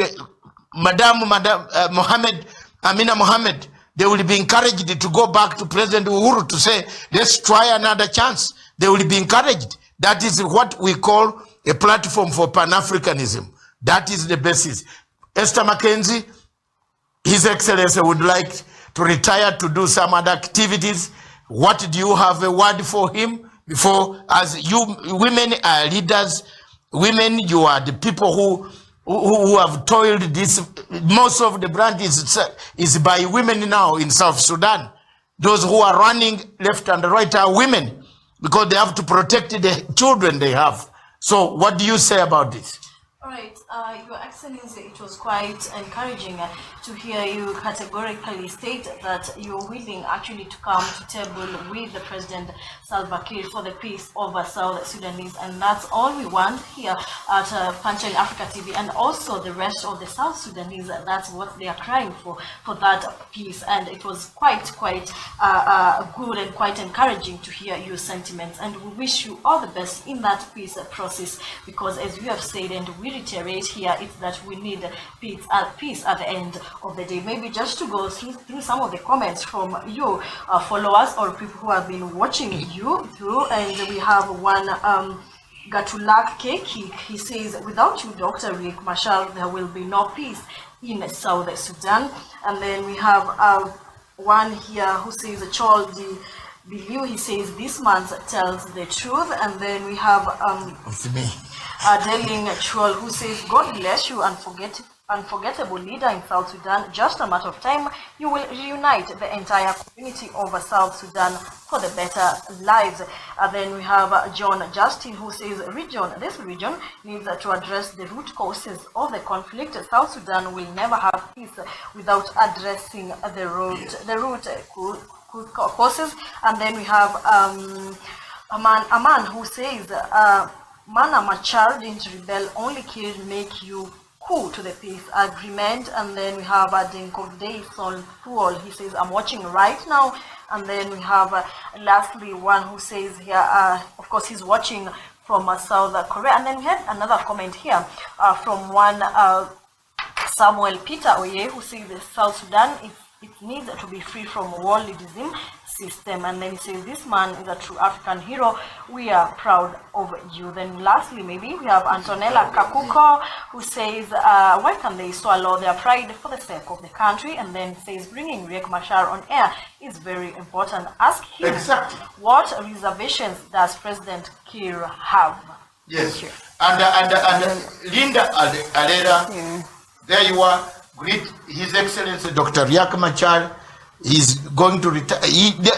Speaker 1: Madam Amina Mohammed, they will be encouraged to go back to President Uhuru to say, let's try another chance. They will be encouraged. That is what we call a platform for Pan-Africanism. That is the basis. Esther Mackenzie, His Excellency would like to retire to do some other activities. What do you have a word for him? Before, as you women are leaders, women, you are the people who have toiled this. Most of the brand is by women now in South Sudan. Those who are running left and right are women because they have to protect the children they have. So what do you say about this?
Speaker 3: All right, Your Excellency, it was quite encouraging to hear you categorically state that you're willing actually to come to table with the President Salva Kiir for the peace over South Sudanese, and that's all we want here at Punchline Africa TV, and also the rest of the South Sudanese. That's what they are crying for that peace, and it was quite good and quite encouraging to hear your sentiments, and we wish you all the best in that peace process, because as we have said and we reiterate here, it's that we need peace at the end of the day. Maybe just to go through some of the comments from you followers or people who have been watching you through, and we have one Gatulak Keki. He says, without you, Dr. Riek Machar, there will be no peace in South Sudan. And then we have one here who says, Choldi Biliu, he says, this man tells the truth. And then we have
Speaker 1: It's me.
Speaker 3: Deling Chol, who says, God bless you, unforgettable leader in South Sudan. Just a matter of time, you will reunite the entire community of South Sudan for the better lives. Then we have John Justin, who says, this region needs to address the root causes of the conflict. South Sudan will never have peace without addressing the root causes. And then we have Aman, who says, Mana Machar didn't rebel, only Kiir make you cool to the peace agreement. And then we have Dinkogdei Sol Puol, he says, I'm watching right now. And then we have lastly one who says here, of course he's watching from South Korea. And then we had another comment here from one Samuel Peter Oye, who says that South Sudan it needs to be free from worldism system. And then he says, this man is a true African hero. We are proud of you. Then lastly, maybe we have Antonella Kakuko, who says, why can they swallow their pride for the sake of the country? And then says, bringing Riek Machar on air is very important. Ask him,
Speaker 1: Exactly.
Speaker 3: What reservations does President Kiir have?
Speaker 1: Yes. And Linda Alera, there you are. Greet His Excellency Dr. Riek Machar. He's going to retire.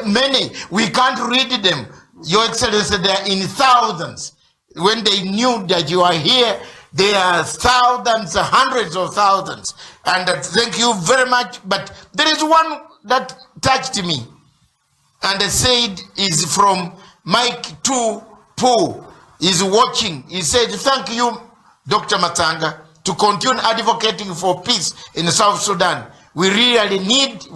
Speaker 1: Many, we can't read them. Your Excellency, they are in thousands. When they knew that you are here, there are thousands, hundreds of thousands. And thank you very much. But there is one that touched me. And I said, is from Mike 2 Poo. He's watching. He said, thank you, Dr. Matanga, to continue advocating for peace in South Sudan. We really need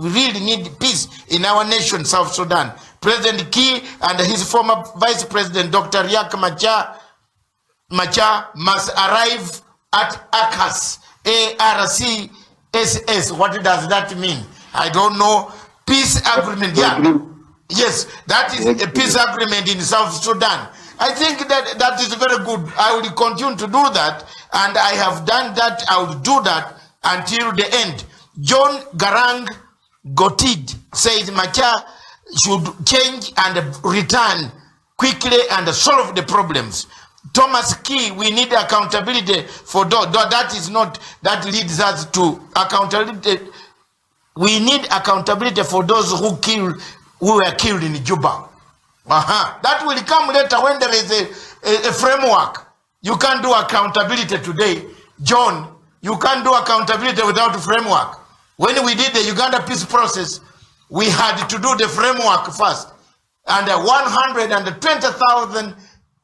Speaker 1: peace in our nation, South Sudan. President Kiir and his former Vice President, Dr. Riek Machar, must arrive at ARCS, ARCSS. What does that mean? I don't know. Peace agreement. Yeah. Yes, that is a peace agreement in South Sudan. I think that is very good. I will continue to do that, and I have done that. I will do that until the end. John Garang Gotid says Machar should change and return quickly and solve the problems. Thomas Key, we need accountability for that leads us to accountability. We need accountability for those who were killed in Juba. That will come later when there is a framework. You can't do accountability today. John, you can't do accountability without a framework. When we did the Uganda peace process, we had to do the framework first. And 120,000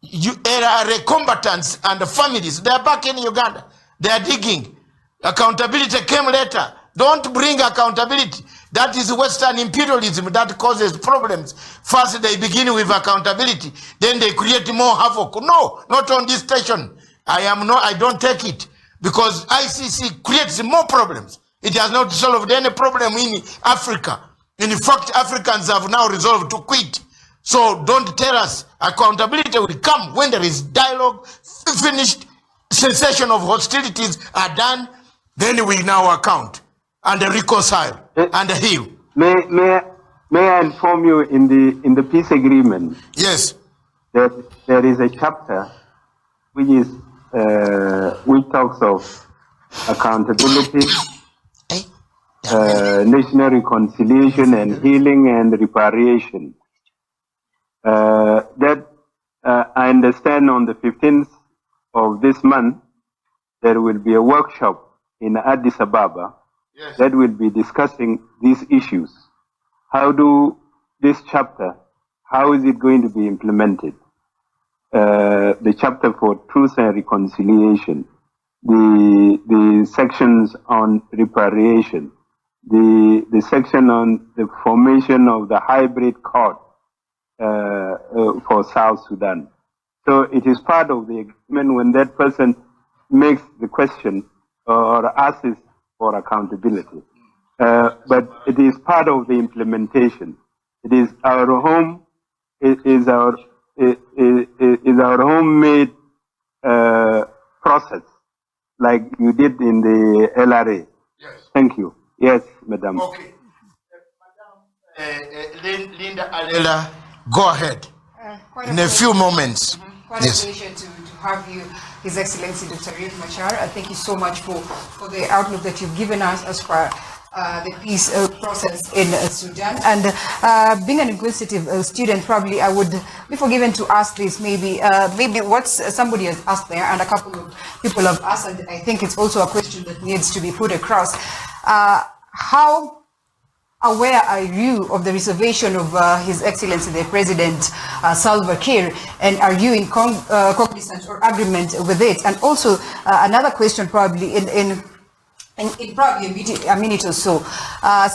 Speaker 1: LRA combatants and the families, they are back in Uganda. They are digging. Accountability came later. Don't bring accountability. That is Western imperialism that causes problems. First, they begin with accountability. Then they create more havoc. No, not on this station. I don't take it. Because ICC creates more problems. It has not solved any problem in Africa. In fact, Africans have now resolved to quit. So don't tell us accountability will come when there is dialogue, finished, cessation of hostilities are done, then we now account and reconcile and heal.
Speaker 2: May I inform you in the peace agreement?
Speaker 1: Yes.
Speaker 2: That there is a chapter which talks of accountability, national reconciliation and healing and reparation. That I understand on the 15th of this month, there will be a workshop in Addis Ababa that will be discussing these issues. How do this chapter, how is it going to be implemented? The chapter for truth and reconciliation, the sections on reparation, the section on the formation of the hybrid court for South Sudan. So it is part of the agreement when that person makes the question or asks for accountability. But it is part of the implementation. It is our home. It is our homemade process, like you did in the LRA.
Speaker 1: Yes.
Speaker 2: Thank you. Yes, Madam.
Speaker 1: Okay. Linda Alela, go ahead. In a few moments.
Speaker 4: Quite a pleasure to have you, His Excellency Dr. Riek Machar. Thank you so much for the outlook that you've given us as far the peace process in Sudan. And being an inquisitive student, probably I would be forgiven to ask this, maybe what somebody has asked there, and a couple of people have asked, and I think it's also a question that needs to be put across. How aware are you of the reservation of His Excellency the President Salva Kiir, and are you in cognizance or agreement with it? And also another question, probably in probably a minute or so.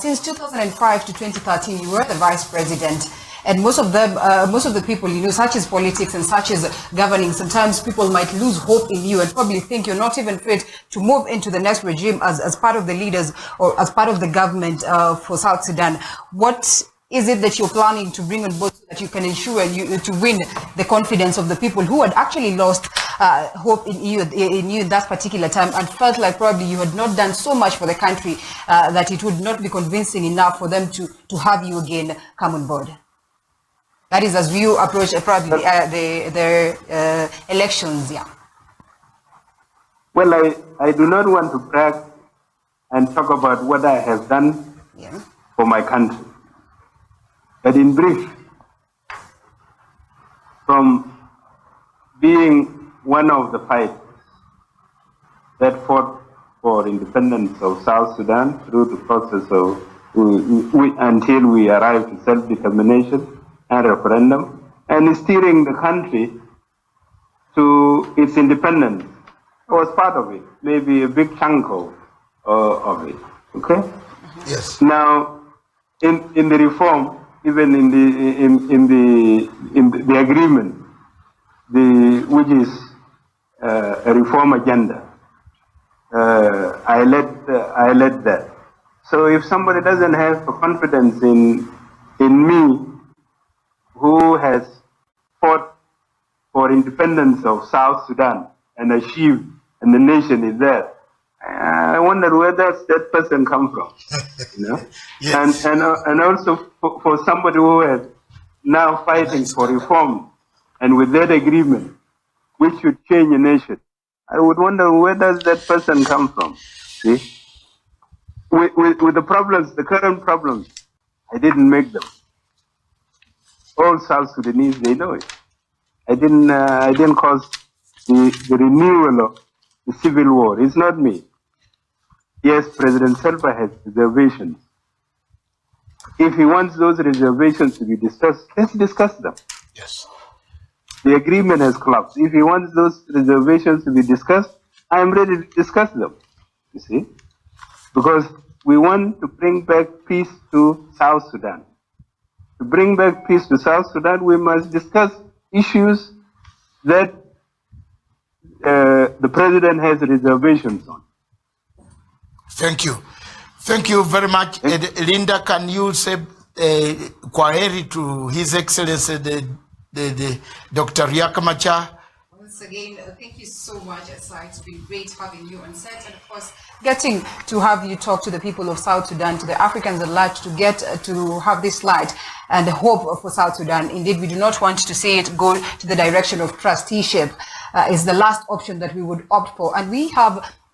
Speaker 4: Since 2005 to 2013, you were the Vice President. And most of the people, such as politics and such as governing, sometimes people might lose hope in you and probably think you're not even fit to move into the next regime as part of the leaders or as part of the government for South Sudan. What is it that you're planning to bring on board so that you can ensure to win the confidence of the people who had actually lost hope in you in that particular time and felt like probably you had not done so much for the country that it would not be convincing enough for them to have you again come on board? That is as you approach probably the elections, yeah.
Speaker 2: Well, I do not want to brag and talk about what I have done for my country. But in brief, from being one of the fighters that fought for independence of South Sudan through the process of until we arrived to self-determination and referendum, and steering the country to its independence. I was part of it, maybe a big chunk of it. Okay.
Speaker 1: Yes.
Speaker 2: Now, in the reform, even in the agreement, which is a reform agenda, I led that. So if somebody doesn't have confidence in me, who has fought for independence of South Sudan and achieved, and the nation is there, I wonder where does that person come from? Yes. And also for somebody who is now fighting for reform, and with that agreement, which should change a nation, I would wonder where does that person come from? See, with the problems, the current problems, I didn't make them. All South Sudanese, they know it. I didn't cause the renewal of the civil war. It's not me. Yes, President Salva has reservations. If he wants those reservations to be discussed, let's discuss them.
Speaker 1: Yes.
Speaker 2: The agreement has collapsed. If he wants those reservations to be discussed, I am ready to discuss them. You see? Because we want to bring back peace to South Sudan. To bring back peace to South Sudan, we must discuss issues that the president has reservations on.
Speaker 1: Thank you. Thank you very much. Linda, can you say query to His Excellency, the Dr. Riek Machar?
Speaker 4: Once again, thank you so much, Asai. It's been great having you on set, and of course, getting to have you talk to the people of South Sudan, to the Africans at large, to get to have this light and hope for South Sudan. Indeed, we do not want to see it go to the direction of trusteeship. Is the last option that we would opt for, and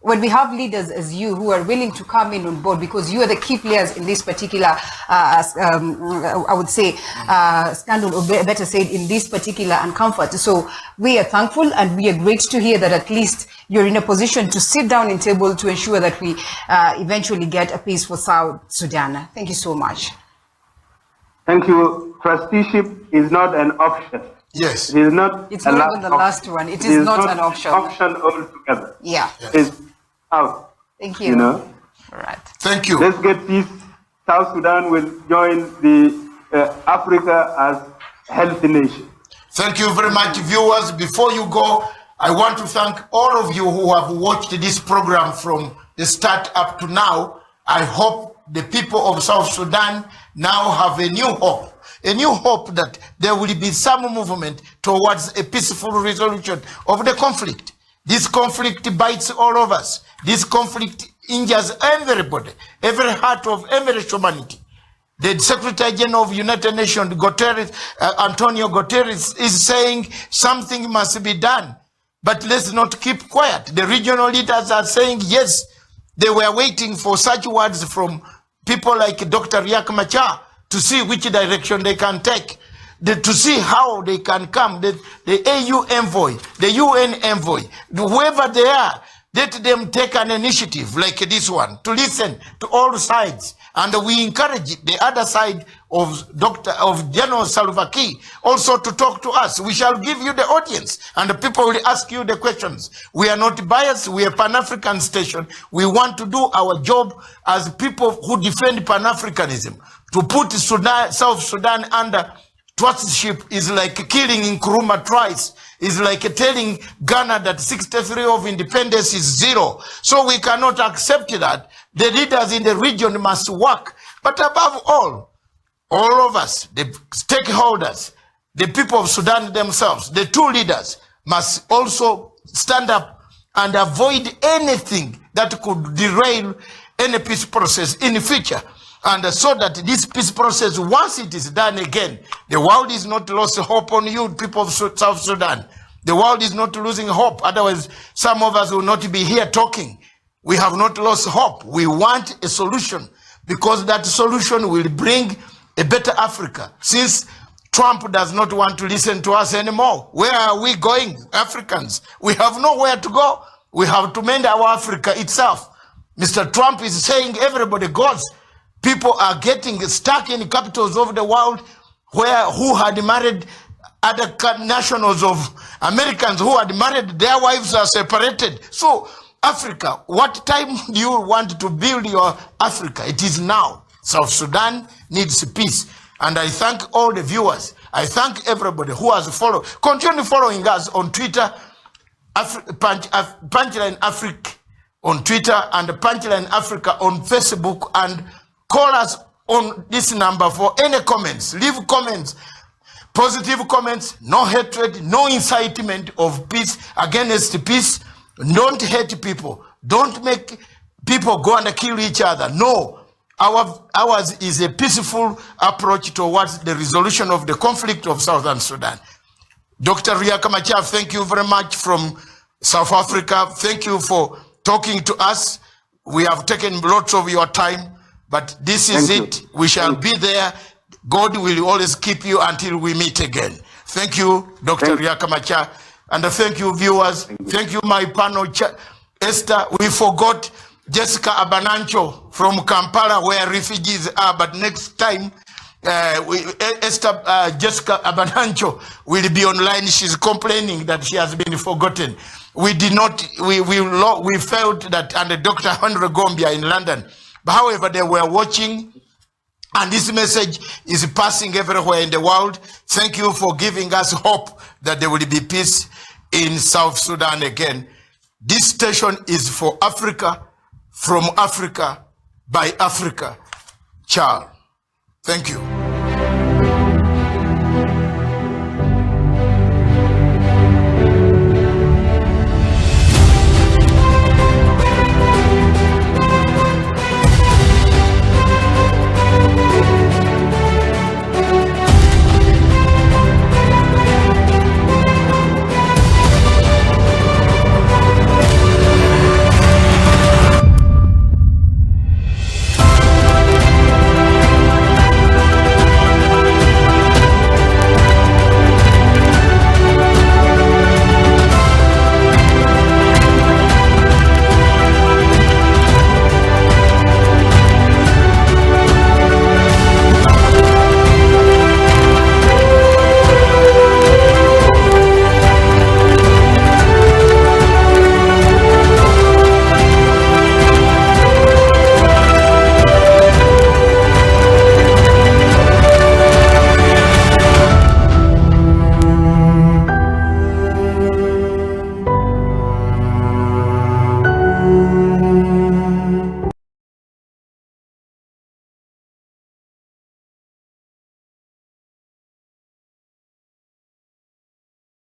Speaker 4: when we have leaders as you who are willing to come in on board, because you are the key players in this particular, I would say, scandal, or better said, in this particular uncomfort. So we are thankful, and we are great to hear that at least you're in a position to sit down in table to ensure that we eventually get a peace for South Sudan. Thank you so much.
Speaker 2: Thank you. Trusteeship is not an option.
Speaker 1: Yes.
Speaker 2: It is not.
Speaker 4: It's not even the last one. It is not an option.
Speaker 2: Option altogether.
Speaker 4: Yeah.
Speaker 1: Yes.
Speaker 2: It's out.
Speaker 4: Thank you.
Speaker 2: You know.
Speaker 4: All right.
Speaker 1: Thank you.
Speaker 2: Let's get peace. South Sudan will join the Africa as a healthy nation.
Speaker 1: Thank you very much, viewers. Before you go, I want to thank all of you who have watched this program from the start up to now. I hope the people of South Sudan now have a new hope that there will be some movement towards a peaceful resolution of the conflict. This conflict bites all of us. This conflict injures everybody, every heart of every humanity. The Secretary General of United Nations, Guterres, Antonio Guterres, is saying something must be done. But let's not keep quiet. The regional leaders are saying yes. They were waiting for such words from people like Dr. Riek Machar to see which direction they can take, to see how they can come. The AU envoy, the UN envoy, whoever they are, let them take an initiative like this one to listen to all sides. And we encourage the other side of General Salva Kiir also to talk to us. We shall give you the audience, and the people will ask you the questions. We are not biased. We are Pan-African station. We want to do our job as people who defend Pan-Africanism. To put South Sudan under trusteeship is like killing Nkrumah twice. Is like telling Ghana that 63 of independence is 0. So we cannot accept that. The leaders in the region must work. But above all of us, the stakeholders, the people of Sudan themselves, the two leaders must also stand up and avoid anything that could derail any peace process in the future. And so that this peace process, once it is done again, the world is not lost hope on you, people of South Sudan. The world is not losing hope. Otherwise, some of us will not be here talking. We have not lost hope. We want a solution, because that solution will bring a better Africa. Since Trump does not want to listen to us anymore, where are we going, Africans? We have nowhere to go. We have to mend our Africa itself. Mr. Trump is saying everybody goes. People are getting stuck in the capitals of the world who had married other nationals of Americans who had married, their wives are separated. So Africa, what time do you want to build your Africa? It is now. South Sudan needs peace. And I thank all the viewers. I thank everybody who has followed. Continue following us on Twitter, Punchline Africa on Twitter, and Punchline Africa on Facebook, and call us on this number for any comments. Leave comments, positive comments, no hatred, no incitement of peace against peace. Don't hate people. Don't make people go and kill each other. No, ours is a peaceful approach towards the resolution of the conflict of Southern Sudan. Dr. Riek Machar, thank you very much from South Africa. Thank you for talking to us. We have taken lots of your time. But this is it. We shall be there. God will always keep you until we meet again. Thank you, Dr. Riek Machar. And thank you, viewers. Thank you, my panel. Esther, we forgot Jessica Abanancho from Kampala, where refugees are. But next time, Jessica Abanancho will be online. She's complaining that she has been forgotten. We did not, we felt that under Dr. Henry Gombia in London. But however, they were watching, and this message is passing everywhere in the world. Thank you for giving us hope that there will be peace in South Sudan again. This station is for Africa, from Africa, by Africa. Ciao. Thank you.